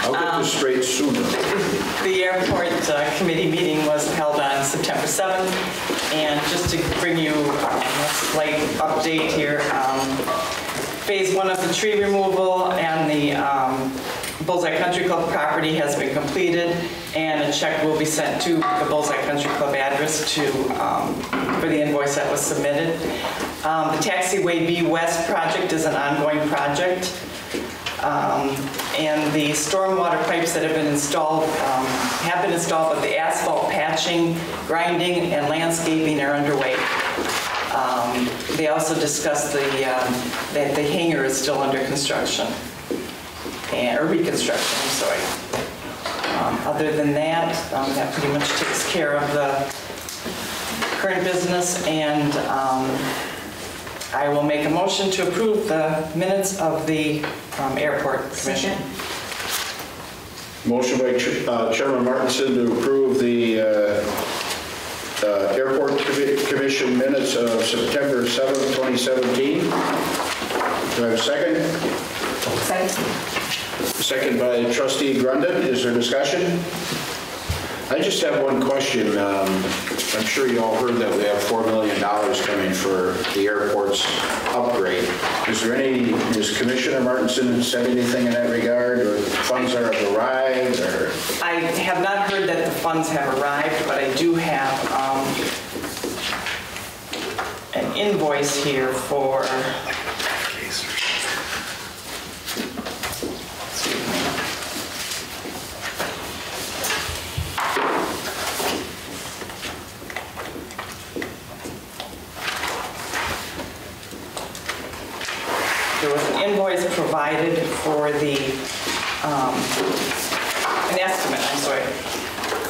I'll get this straight sooner. The airport committee meeting was held on September 7th, and just to bring you a slight update here, phase 1 of the tree removal and the Bullseye Country Club property has been completed, and a check will be sent to the Bullseye Country Club address for the invoice that was submitted. The Taxiway B West project is an ongoing project. And the stormwater pipes that have been installed, but the asphalt patching, grinding, and landscaping are underway. They also discussed that the hangar is still under construction, or reconstruction, I'm sorry. Other than that, that pretty much takes care of the current business, and I will make a motion to approve the minutes of the Airport Commission. Motion by Chairman Martinson to approve the Airport Commission minutes of September 7th, 2017. Do I have a second? Second. Second by Trustee Grundon. Is there discussion? I just have one question. I'm sure you all heard that we have $4 million coming for the airport's upgrade. Has Commissioner Martinson said anything in that regard, or funds have arrived, or? I have not heard that the funds have arrived, but I do have an invoice here for, there was an invoice provided for the, an estimate, I'm sorry,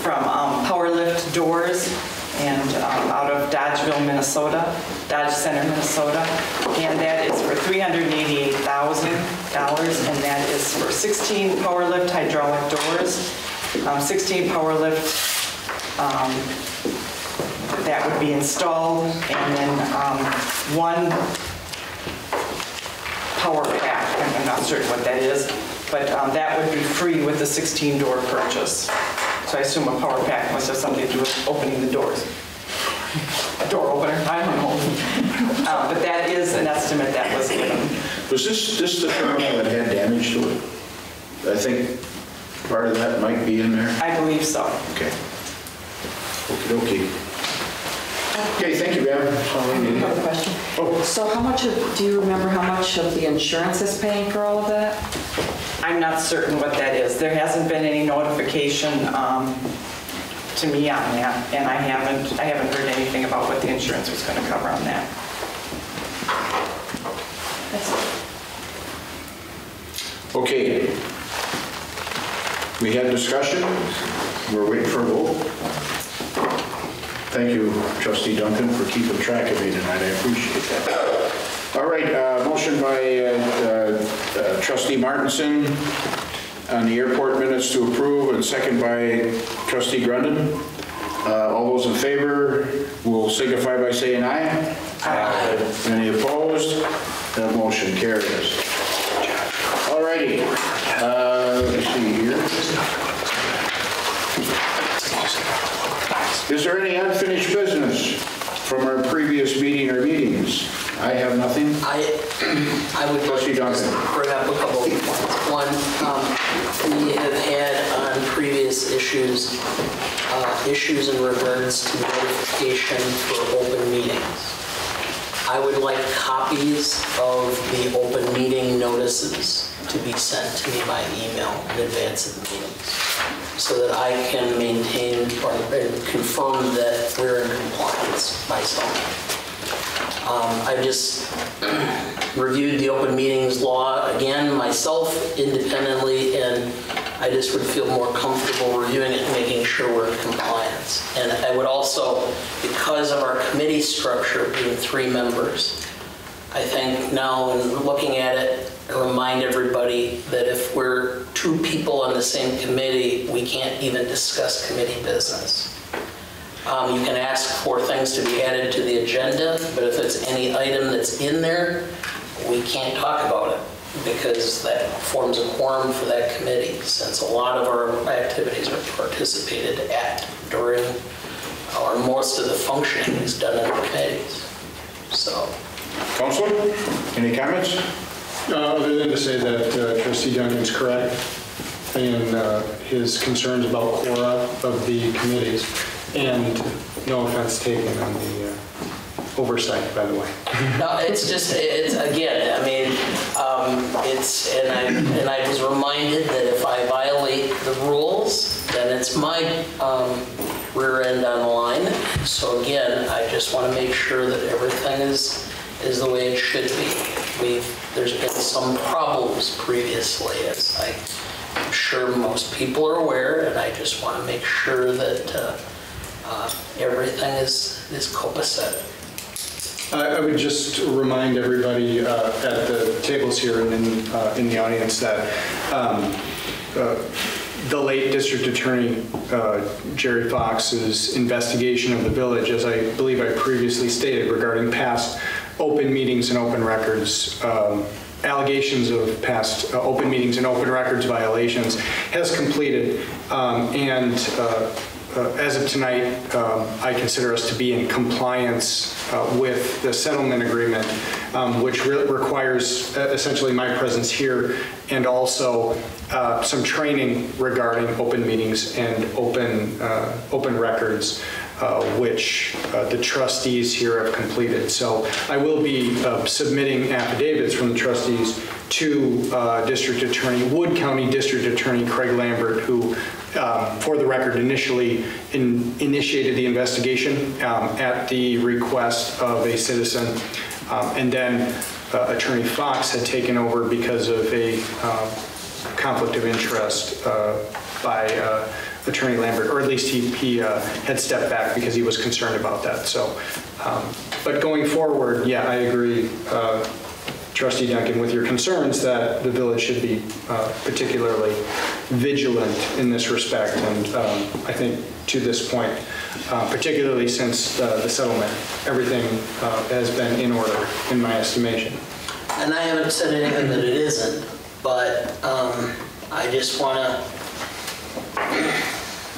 from Power Lift Doors and out of Dodgeville, Minnesota, Dodge Center, Minnesota, and that is for $388,000, and that is for 16 Power Lift hydraulic doors, 16 Power Lift that would be installed, and then one power pack. I'm not certain what that is, but that would be free with the 16-door purchase. So I assume a power pack must have something to do with opening the doors. A door opener, I don't know. But that is an estimate that was given. Was this the terminal that had damage to it? I think part of that might be in there. I believe so. Okay. Okey-dokey. Okay, thank you, ma'am. Another question. Oh. So do you remember how much of the insurance is paying for all of that? I'm not certain what that is. There hasn't been any notification to me on that, and I haven't heard anything about what the insurance was going to cover on that. Okay. We had discussion. We're waiting for a vote. Thank you, Trustee Duncan, for keeping track of me tonight. I appreciate that. All right, motion by Trustee Martinson on the airport minutes to approve, and second by Trustee Grundon. All those in favor will signify by saying aye. Aye. Any opposed? That motion carries. All righty. Let's see here. Is there any unfinished business from our previous meeting or meetings? I have nothing. I would Trustee Duncan. bring up a couple of points. One, we have had on previous issues in regards to notification for open meetings. I would like copies of the open meeting notices to be sent to me by email in advance of the meetings, so that I can maintain or confirm that we're in compliance myself. I just reviewed the open meetings law again myself independently, and I just would feel more comfortable reviewing it and making sure we're in compliance. And I would also, because of our committee structure being 3 members, I think now in looking at it, remind everybody that if we're 2 people on the same committee, we can't even discuss committee business. You can ask for things to be added to the agenda, but if it's any item that's in there, we can't talk about it because that forms a quorum for that committee, since a lot of our activities are participated at during, or most of the functioning is done in the committees. So. Councilor, any comments? Other than to say that Trustee Duncan's correct in his concerns about quora of the committees, and no offense taken on the oversight, by the way. No, it's just, it's again, I mean, and I was reminded that if I violate the rules, then it's my rear end on the line. So again, I just want to make sure that everything is the way it should be. There's been some problems previously, as I'm sure most people are aware, and I just want to make sure that everything is copacetic. I would just remind everybody at the tables here and in the audience that the late District Attorney Jerry Fox's investigation of the village, as I believe I previously stated, regarding past open meetings and open records, allegations of past open meetings and open records violations, has completed, and as of tonight, I consider us to be in compliance with the settlement agreement, which requires essentially my presence here, and also some training regarding open meetings and open records, which the trustees here have completed. So I will be submitting affidavits from the trustees to Wood County District Attorney Craig Lambert, who, for the record, initially initiated the investigation at the request of a citizen, and then Attorney Fox had taken over because of a conflict of interest by Attorney Lambert, or at least he had stepped back because he was concerned about that. So, but going forward, yeah, I agree, Trustee Duncan, with your concerns that the village should be particularly vigilant in this respect. And I think to this point, particularly since the settlement, everything has been in order, in my estimation. And I haven't said anything that it isn't, but I just want to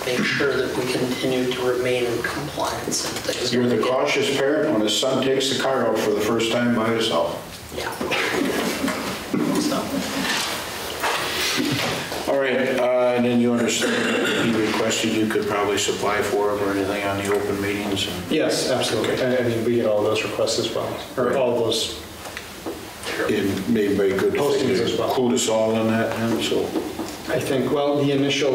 make sure that we continue to remain in compliance and things. You're the cautious parent when his son takes the car out for the first time by himself. Yeah. So. All right, and then you understand that he requested you could probably supply for him or anything on the open meetings? Yes, absolutely. Okay. I mean, we get all those requests as well, or right. All those. It may be good postings as well. Include us all in that, and so. I think, well, when the initial,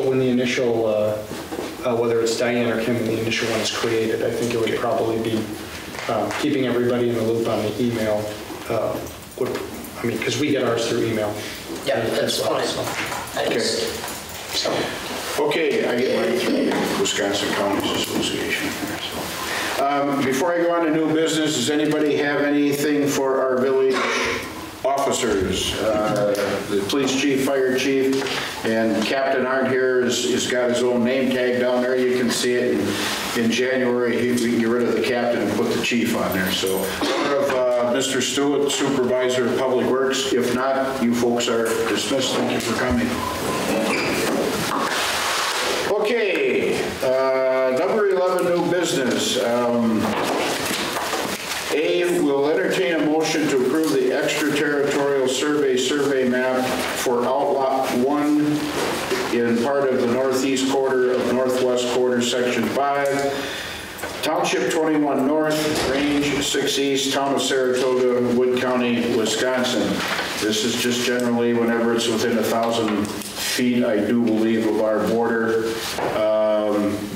whether it's Diane or Kim, when the initial one is created, I think it would probably be keeping everybody in the loop on the email. Because we get ours through email. Yeah, that's fine. Okay, I get mine through Wisconsin Counties Association. So. Before I go on to new business, does anybody have anything for our village officers? The police chief, fire chief, and Captain Arndt here has got his own name tag down there. You can see it. In January, we can get rid of the captain and put the chief on there. So, Mr. Stewart, Supervisor of Public Works. If not, you folks are dismissed. Thank you for coming. Okay, number 11, new business. A, will entertain a motion to approve the extraterritorial survey map for Outlot 1 in part of the northeast quarter of northwest quarter, section 5, Township 21 North, Range 6 East, Town of Saratoga, Wood County, Wisconsin. This is just generally whenever it's within 1,000 feet, I do believe, of our border.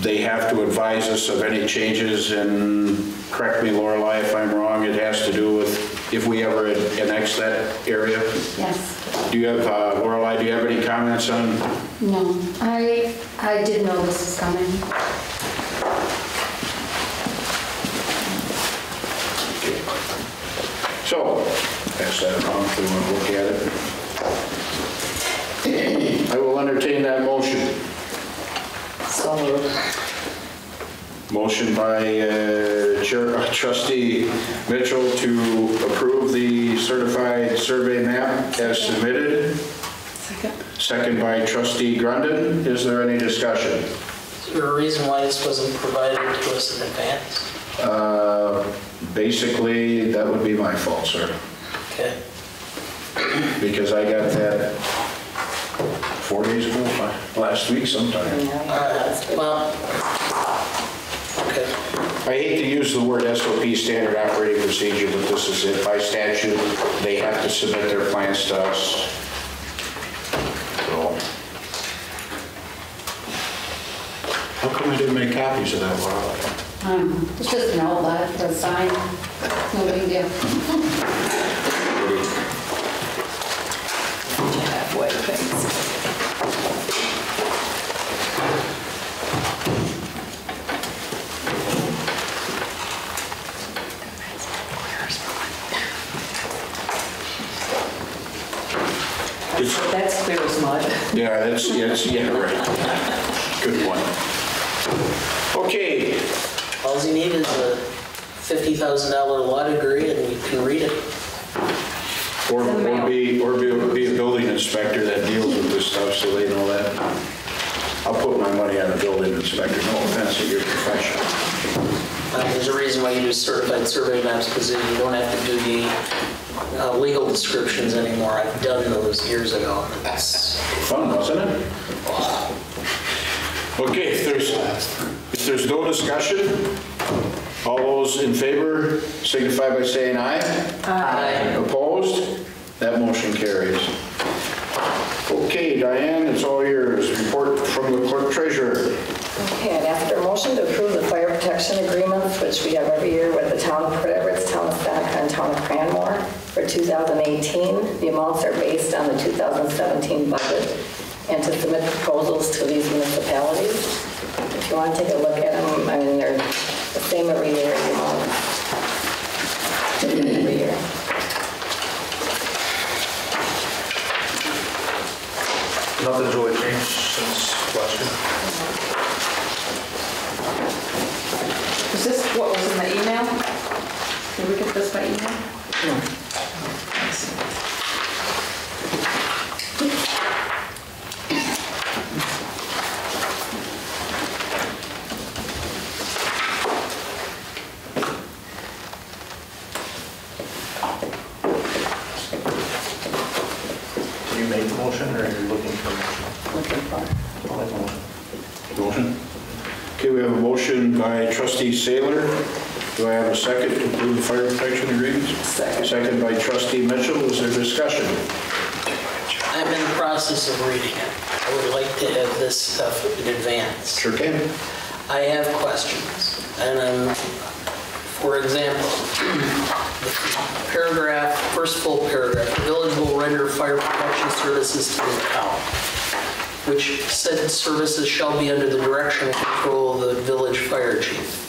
They have to advise us of any changes, and correct me, Lorelei, if I'm wrong, it has to do with if we ever annex that area? Yes. Do you have, Lorelei, do you have any comments on? No, I did know this was coming. Okay. So, pass that around if we want to look at it. I will entertain that motion. So moved. Motion by Trustee Mitchell to approve the certified survey map as submitted. Second. Second by Trustee Grundon. Is there any discussion? Is there a reason why this wasn't provided to us in advance? Basically, that would be my fault, sir. Okay. Because I got that 4 days ago, last week sometime. Well, okay. I hate to use the word SOP, standard operating procedure, but this is it. By statute, they have to submit their plans to us. So, how come I didn't make copies of that, Laura? It's just an outlet for a sign. No big deal. Halfway things. That's clear as mud. Yeah, yeah, right. Good one. Okay. All you need is a $50,000 law degree and you can read it. Or be a building inspector that deals with this stuff, so they know that. I'll put my money on a building inspector. No offense at your profession. There's a reason why you do certified survey maps, because then you don't have to do the legal descriptions anymore. I've done those years ago. That's fun, wasn't it? Okay, if there's no discussion, all those in favor signify by saying aye. Aye. Opposed? That motion carries. Okay, Diane, it's all yours. Report from the clerk treasurer. Okay, I'd ask for a motion to approve the fire protection agreements, which we have every year with the town of Port Everett, town of Seneca, and town of Cranmore for 2018. The amounts are based on the 2017 budget, and to submit proposals to these municipalities. If you want to take a look at them, I mean, they're the same every year, you know, every year. Nothing's really changed since last year. Is this what was in the email? Did we get this by email? No. Do you make the motion or are you looking for a motion? Looking for. I'll make a motion. Motion. Okay, we have a motion by Trustee Saylor. Do I have a second to approve the fire protection agreements? Second. Second by Trustee Mitchell. Is there discussion? I'm in the process of reading it. I would like to have this stuff in advance. Sure can. I have questions. And for example, the paragraph, first full paragraph, the village will render fire protection services to the town, which said services shall be under the direction and control of the village fire chief.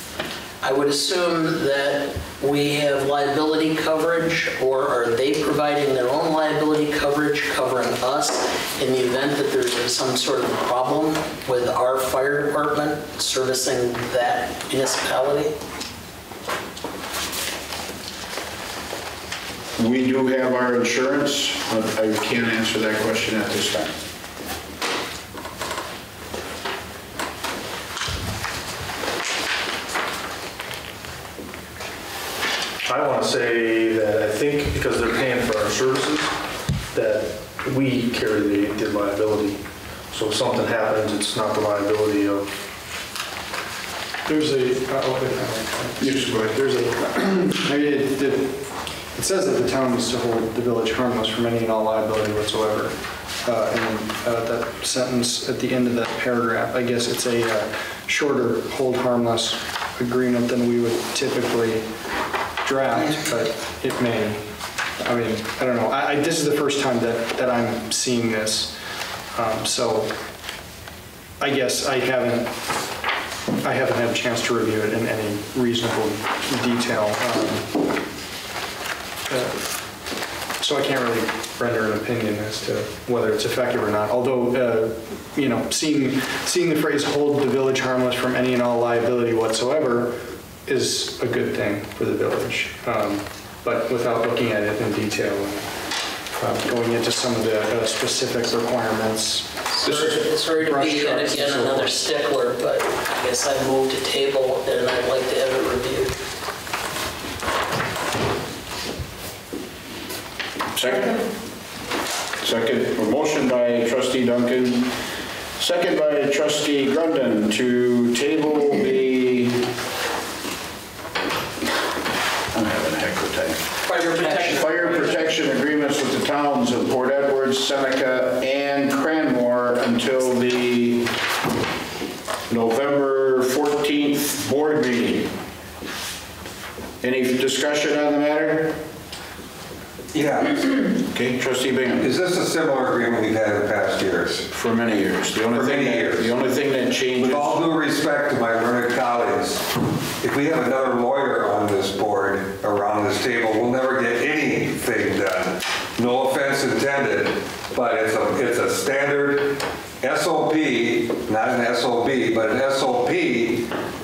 I would assume that we have liability coverage, or are they providing their own liability coverage covering us in the event that there's some sort of problem with our fire department servicing that municipality? We do have our insurance, but I can't answer that question at this time. I want to say that I think because they're paying for our services, that we carry the liability. So if something happens, it's not the liability of. There's a, it says that the town is to hold the village harmless from any and all liability whatsoever. And that sentence at the end of that paragraph, I guess it's a shorter hold harmless agreement than we would typically draft, but it may. I mean, I don't know. This is the first time that I'm seeing this. So I guess I haven't had a chance to review it in any reasonable detail. So I can't really render an opinion as to whether it's effective or not. Although, seeing the phrase "hold the village harmless from any and all liability whatsoever" is a good thing for the village. But without looking at it in detail and going into some of the specific requirements. Sorry to be yet again another stickler, but I guess I moved to table and I'd like to have it reviewed. Second. A motion by Trustee Duncan, second by Trustee Grundon to table the, I'm having a heck of a time. Fire protection agreements with the towns of Port Edwards, Seneca, and Cranmore until the November 14th board meeting. Any discussion on the matter? Yeah. Okay, Trustee Bingham. Is this a similar agreement we've had in past years? For many years. The only thing that changes. With all due respect to my learned colleagues, if we have another lawyer on this board around this table, we'll never get anything done. No offense intended, but it's a standard SOP, not an SOB, but an SOP,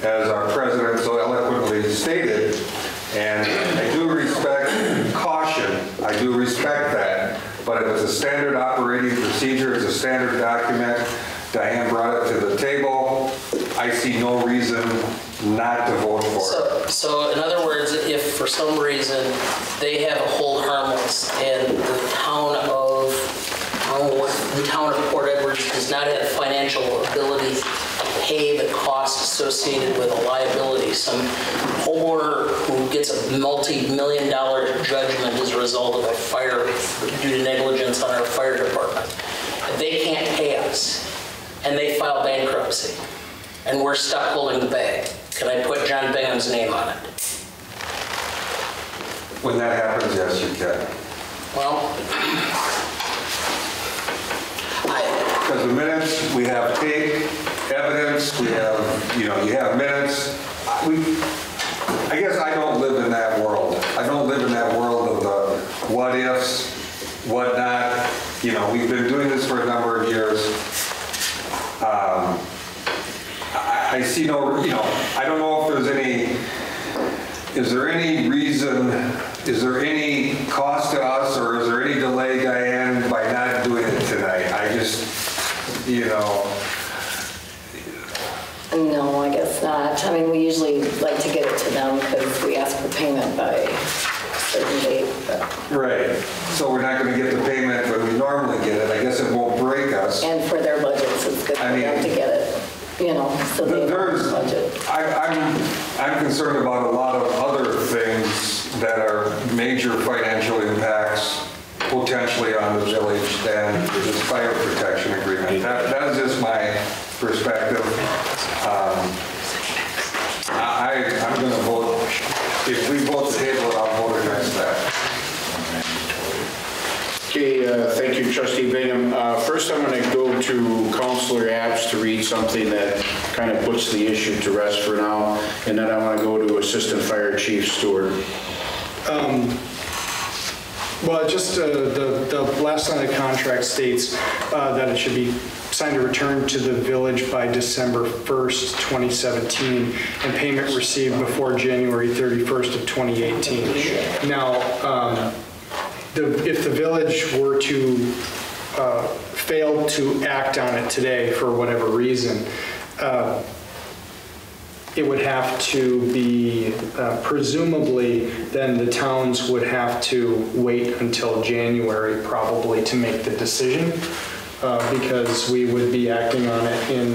as our president so eloquently stated. And I do respect caution. I do respect that. But if it's a standard operating procedure, it's a standard document, Diane brought it to the table, I see no reason not to vote for it. So in other words, if for some reason they have a hold harmless and the town of Port Edwards does not have financial ability to pay the cost associated with a liability, some homeowner who gets a multi-million-dollar judgment as a result of a fire due to negligence on our fire department, if they can't pay us and they file bankruptcy and we're stuck holding the bag, can I put John Bingham's name on it? When that happens, yes, you can. Well, because the minutes, we have tape, evidence, we have, you have minutes. I guess I don't live in that world. I don't live in that world of the what ifs, what not. We've been doing this for a number of years. I see no, I don't know if there's any, is there any reason, is there any cost to us or is there any delay, Diane, by not doing it tonight? I just, No, I guess not. I mean, we usually like to get it to them because we ask for payment by a certain date. Right. So we're not going to get the payment when we normally get it. I guess it won't break us. And for their budgets, it's good for them to get it, so they have a budget. I'm concerned about a lot of other things that are major financial impacts potentially on the village than this fire protection agreement. That is just my perspective. I'm going to vote, if we vote to table it, I'll vote against that. Okay, thank you, Trustee Bingham. First, I'm going to go to Councilor Apps to read something that kind of puts the issue to rest for now, and then I want to go to Assistant Fire Chief Stewart. Well, just the last line of the contract states that it should be signed to return to the village by December 1st, 2017, and payment received before January 31st of 2018. Now, if the village were to fail to act on it today for whatever reason, it would have to be, presumably, then the towns would have to wait until January probably to make the decision, because we would be acting on it in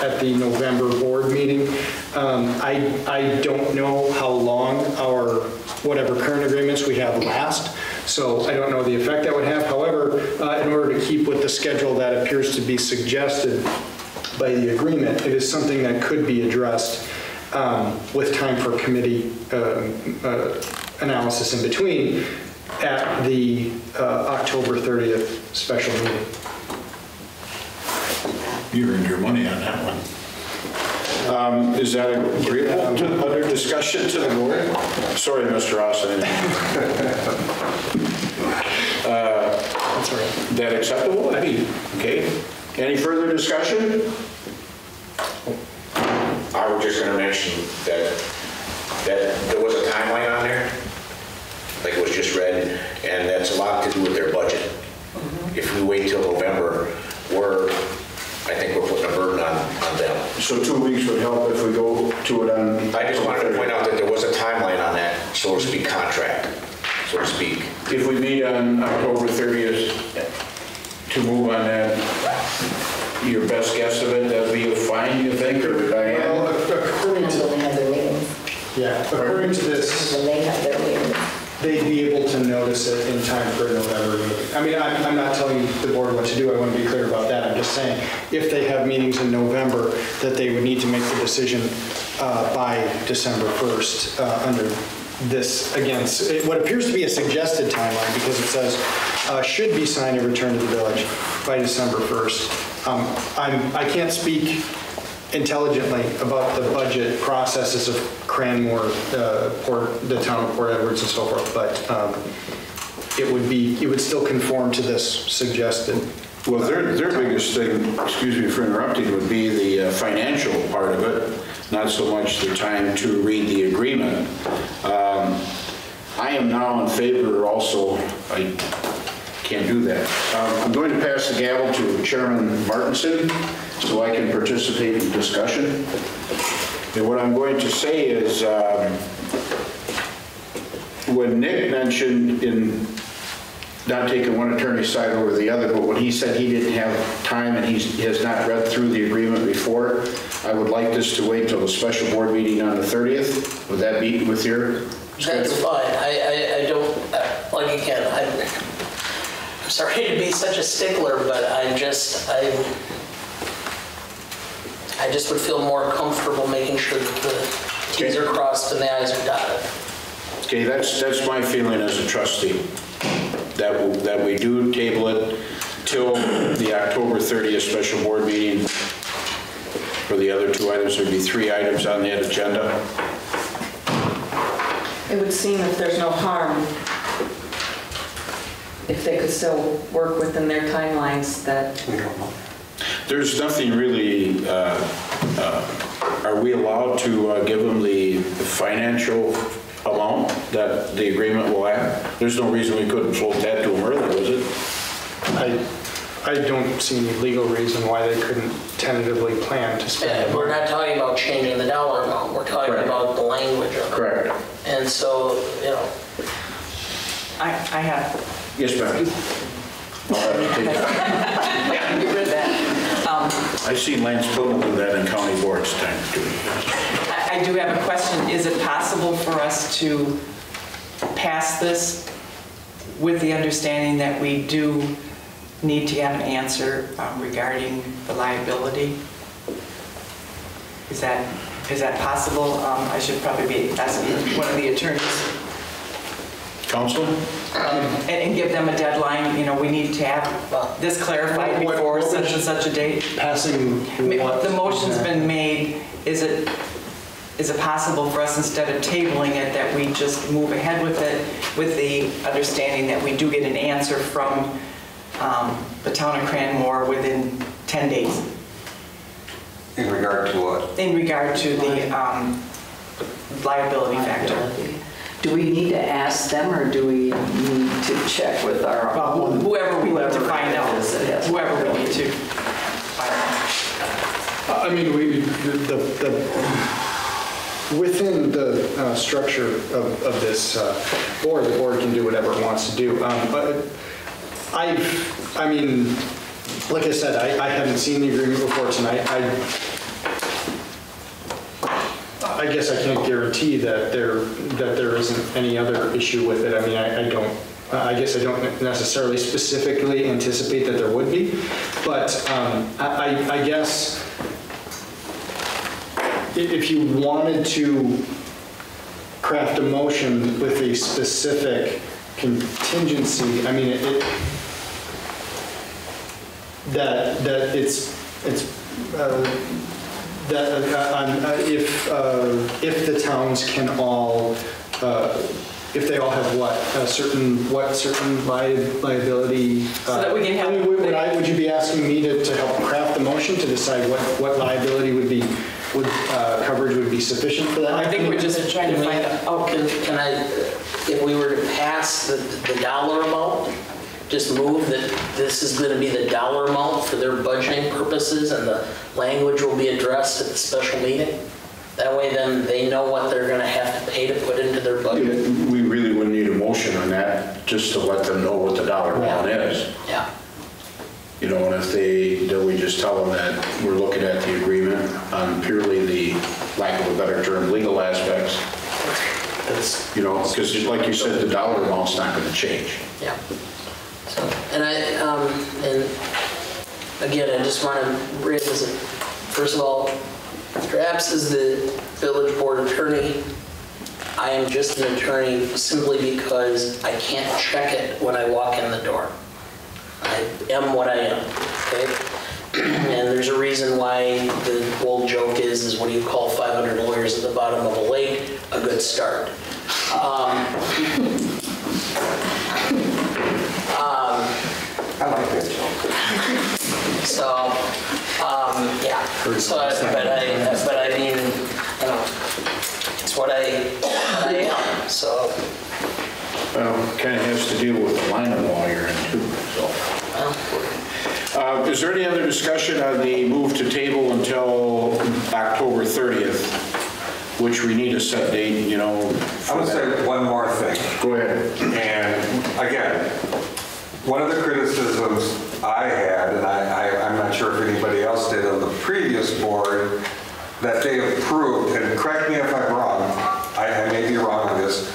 at the November board meeting. I don't know how long our whatever current agreements we have last, so I don't know the effect that would have. However, in order to keep with the schedule that appears to be suggested by the agreement, it is something that could be addressed with time for committee analysis in between at the October 30th special meeting. You earned your money on that one. Is that agreeable to other discussion to the board? Sorry, Mr. Austin. That's all right. That acceptable? Okay. Any further discussion? I was just going to mention that there was a timeline on there, like it was just read, and that's a lot to do with their budget. If we wait till November, I think we're putting a burden on them. So 2 weeks would help if we go to it on... I just wanted to point out that there was a timeline on that, so to speak, contract, so to speak. If we meet on October 30th to move on that, your best guess of it, that'd be fine, you think, or Diane? Well, according to... When they have their meetings. Yeah, according to this... When they have their meetings. They'd be able to notice it in time for a November meeting. I mean, I'm not telling the board what to do. I want to be clear about that. I'm just saying, if they have meetings in November, that they would need to make the decision by December 1st under this, again, what appears to be a suggested timeline, because it says, should be signed and returned to the village by December 1st. I can't speak intelligently about the budget processes of Cranmore, the town of Port Edwards and so forth, but it would still conform to this suggested. Well, their biggest thing, excuse me for interrupting, would be the financial part of it, not so much the time to read the agreement. I am now in favor also, I can't do that. I'm going to pass the gavel to Chairman Martinson so I can participate in discussion. And what I'm going to say is, when Nick mentioned in not taking one attorney's side over the other, but when he said he didn't have time and he has not read through the agreement before, I would like this to wait till the special board meeting on the 30th. Would that be with your schedule? That's fine. I don't, like again, I'm sorry to be such a stickler, but I just would feel more comfortable making sure that the T's are crossed and the I's are dotted. Okay, that's my feeling as a trustee, that we do table it till the October 30th special board meeting. For the other two items, there'd be 3 items on that agenda. It would seem if there's no harm, if they could still work within their timelines, that... There's nothing really, are we allowed to give them the financial amount that the agreement will have? There's no reason we couldn't float that to them early, was it? I don't see any legal reason why they couldn't tentatively plan to spend. We're not talking about changing the dollar amount. We're talking about the language of it. Correct. And so, you know. I have. Yes, ma'am. You read that. I've seen Lance Poole do that in county boards time too. I do have a question. Is it possible for us to pass this with the understanding that we do need to have an answer regarding the liability? Is that possible? I should probably be asking one of the attorneys. Counsel? And give them a deadline. You know, we need to have this clarified before such and such a date. Passing what? The motion's been made. Is it possible for us, instead of tabling it, that we just move ahead with it with the understanding that we do get an answer from the town of Cranmore within 10 days? In regard to what? In regard to the liability factor. Do we need to ask them, or do we need to check with our own? Whoever we need to find out. Whoever we need to find out. I mean, within the structure of this board, the board can do whatever it wants to do. But I mean, like I said, I haven't seen the agreement before tonight. I guess I can't guarantee that there isn't any other issue with it. I mean, I guess I don't necessarily specifically anticipate that there would be, but I guess if you wanted to craft a motion with a specific contingency, I mean, if the towns can all, if they all have certain liability. So that we can have. I mean, would you be asking me to help craft the motion to decide what liability coverage would be sufficient for that? I think we're just trying to find out. Oh, Can I, if we were to pass the dollar amount, just move that this is going to be the dollar amount for their budgeting purposes and the language will be addressed at the special meeting? That way then they know what they're going to have to pay to put into their budget. We really wouldn't need a motion on that, just to let them know what the dollar amount is. Yeah. You know, and if then we just tell them that we're looking at the agreement on purely the, lack of a better term, legal aspects. You know, because like you said, the dollar amount's not going to change. Yeah. So, and again, I just want to revisit. First of all, Mr. Apps is the village board attorney. I am just an attorney simply because I can't check it when I walk in the door. I am what I am, okay? And there's a reason why the old joke is what do you call 500 lawyers at the bottom of a lake? A good start. I like that joke. So, yeah. So, but I mean, you know, it's what I am. So. Well, kind of has to deal with the line of law you're in too. So, is there any other discussion on the move to table until October 30th, which we need a set date? You know. I would say one more thing. Go ahead. And again, one of the criticisms I had, and I'm not sure if anybody else did on the previous board, that they approved, and correct me if I'm wrong, I may be wrong on this,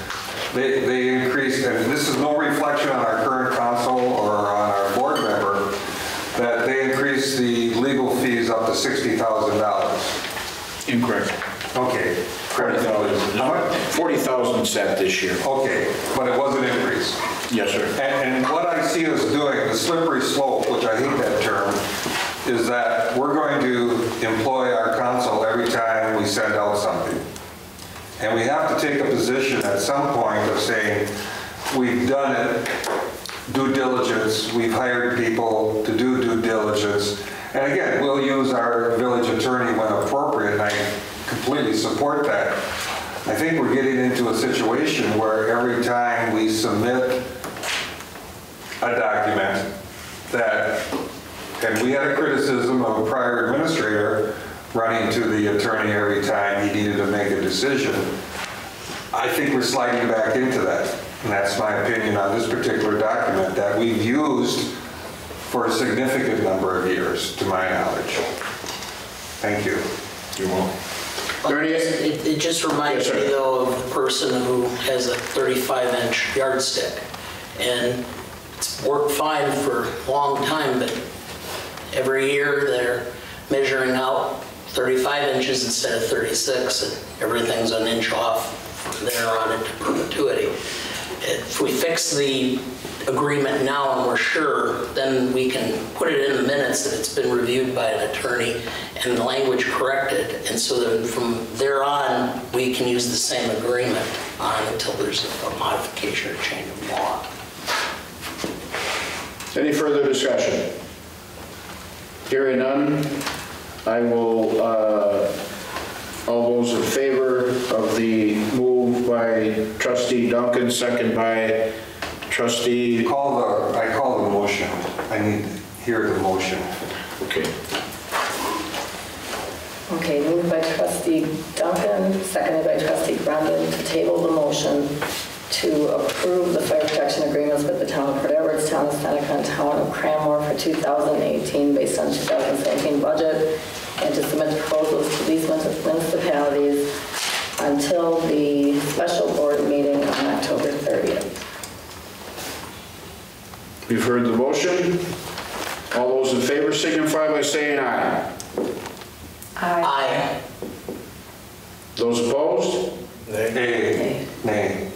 they increased, and this is no reflection on our current council or on our board member, that they increased the legal fees up to $60,000. Incorrect. Okay. 40,000. How much? 40,000 set this year. Okay, but it was an increase. Yes, sir. And what I see us doing, the slippery slope, which I hate that term, is that we're going to employ our counsel every time we send out something. And we have to take a position at some point of saying, we've done it, due diligence, we've hired people to do due diligence. And again, we'll use our village attorney when appropriate, and I completely support that. I think we're getting into a situation where every time we submit a document and we had a criticism of a prior administrator running to the attorney every time he needed to make a decision. I think we're sliding back into that. And that's my opinion on this particular document that we've used for a significant number of years, to my knowledge. Thank you. You're welcome. It just reminds me, though, of the person who has a 35-inch yardstick. And it's worked fine for a long time, but every year they're measuring out 35 inches instead of 36, and everything's an inch off from there on into perpetuity. If we fix the agreement now and we're sure, then we can put it in the minutes that it's been reviewed by an attorney and the language corrected. And so then from there on, we can use the same agreement on until there's a modification or change of law. Any further discussion? Hearing none, I will, all those in favor of the move by trustee Duncan, second by trustee... I call the motion. I need to hear the motion. Okay. Okay, moved by trustee Duncan, seconded by trustee Grundon to table the motion to approve the fire protection agreements with the town of Port Edwards, town of Seneca, and town of Cranmore for 2018 based on 2017 budget, and to submit proposals to these municipalities until the special board meeting on October 30th. You've heard the motion. All those in favor signify by saying aye. Aye. Those opposed? Nay. Nay.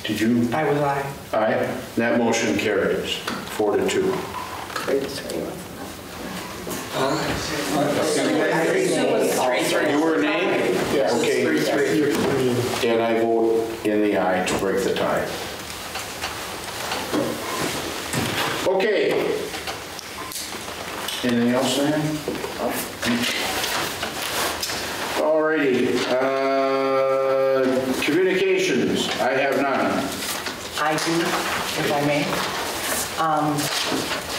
Did you? I was aye. Aye. That motion carries 4-2. You were a nay? Yes. Okay. 3-3. And I vote in the aye to break the tie. Okay. Anything else, Dan? All righty. Communications, I have none. I do, if I may.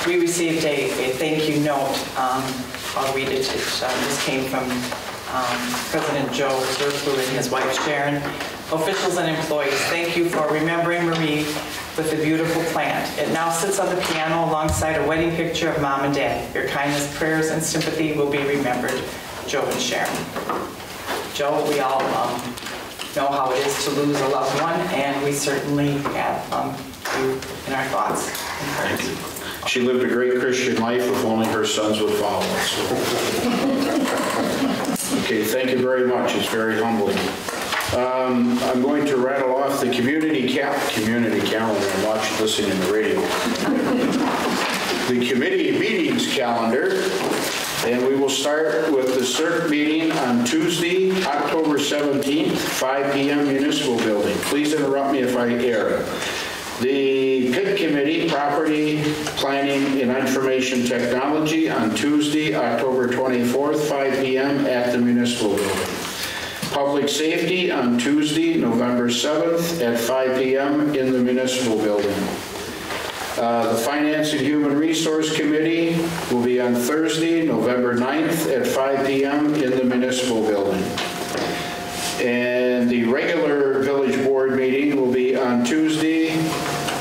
We received a thank you note. I'll read it. This came from President Joe Zerflu and his wife Sharon. Officials and employees, thank you for remembering Marie with a beautiful plant. It now sits on the piano alongside a wedding picture of Mom and Dad. Your kindness, prayers, and sympathy will be remembered. Joe and Sharon. Joe, we all know how it is to lose a loved one, and we certainly have you in our thoughts. Thank you. She lived a great Christian life if only her sons would follow us. Okay, thank you very much. It's very humbling. I'm going to rattle off the community calendar and watch listening to the radio. The committee meetings calendar, and we will start with the CERC meeting on Tuesday, October 17th, 5 p.m. Municipal Building. Please interrupt me if I err. The PIT Committee, Property Planning and Information Technology, on Tuesday, October 24th, 5 p.m. at the Municipal Building. Public Safety on Tuesday, November 7th at 5 p.m. in the Municipal Building. The Finance and Human Resource Committee will be on Thursday, November 9th at 5 p.m. in the Municipal Building. And the regular Village Board meeting will be on Tuesday,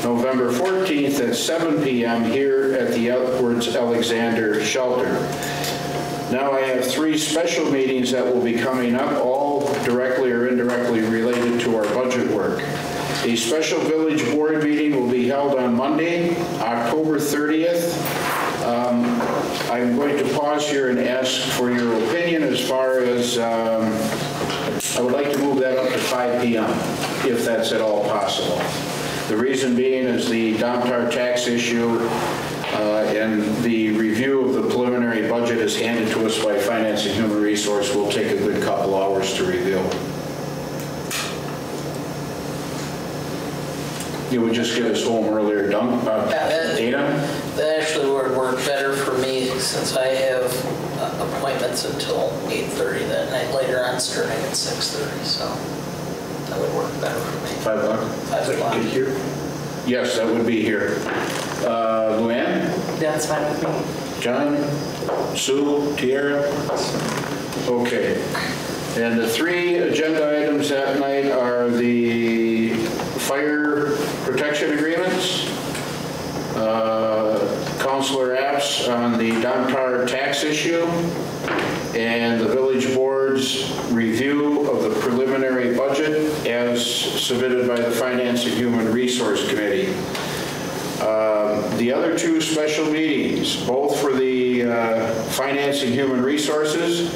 November 14th at 7 p.m. here at the Edwards Alexander Shelter. Now I have 3 special meetings that will be coming up, all directly or indirectly related to our budget work. A special Village Board meeting will be held on Monday, October 30th. I'm going to pause here and ask for your opinion as far as, I would like to move that up to 5 p.m. if that's at all possible. The reason being is the Domtar tax issue and the review of the preliminary budget is handed to us by Finance and Human Resource. Will take a good couple hours to review. You would just get us home earlier, Dana? That actually would work better for me since I have appointments until 8:30 that night, later on starting at 6:30, so that would work better for me. 5 o'clock? 5 o'clock. Get here? Yes, that would be here. Luann? That's fine with me. John? Sue? Tierra? Okay. And the 3 agenda items that night are the fire protection agreements, Councilor Apps on the Domtar tax issue, and the Village Board's review of the preliminary budget as submitted by the Finance and Human Resource Committee. The other 2 special meetings, both for the Finance and Human Resources.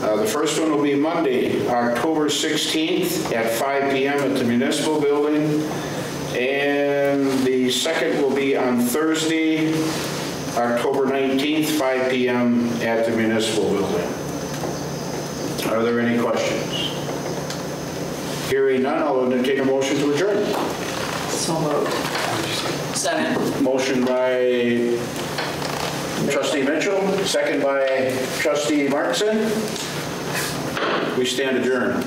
The first one will be Monday, October 16th at 5 p.m. at the Municipal Building. And the second will be on Thursday, October 19th, 5 p.m. at the Municipal Building. Are there any questions? Hearing none, I'll entertain a motion to adjourn. So moved. Second. Motion by Trustee Mitchell, second by Trustee Markson. We stand adjourned.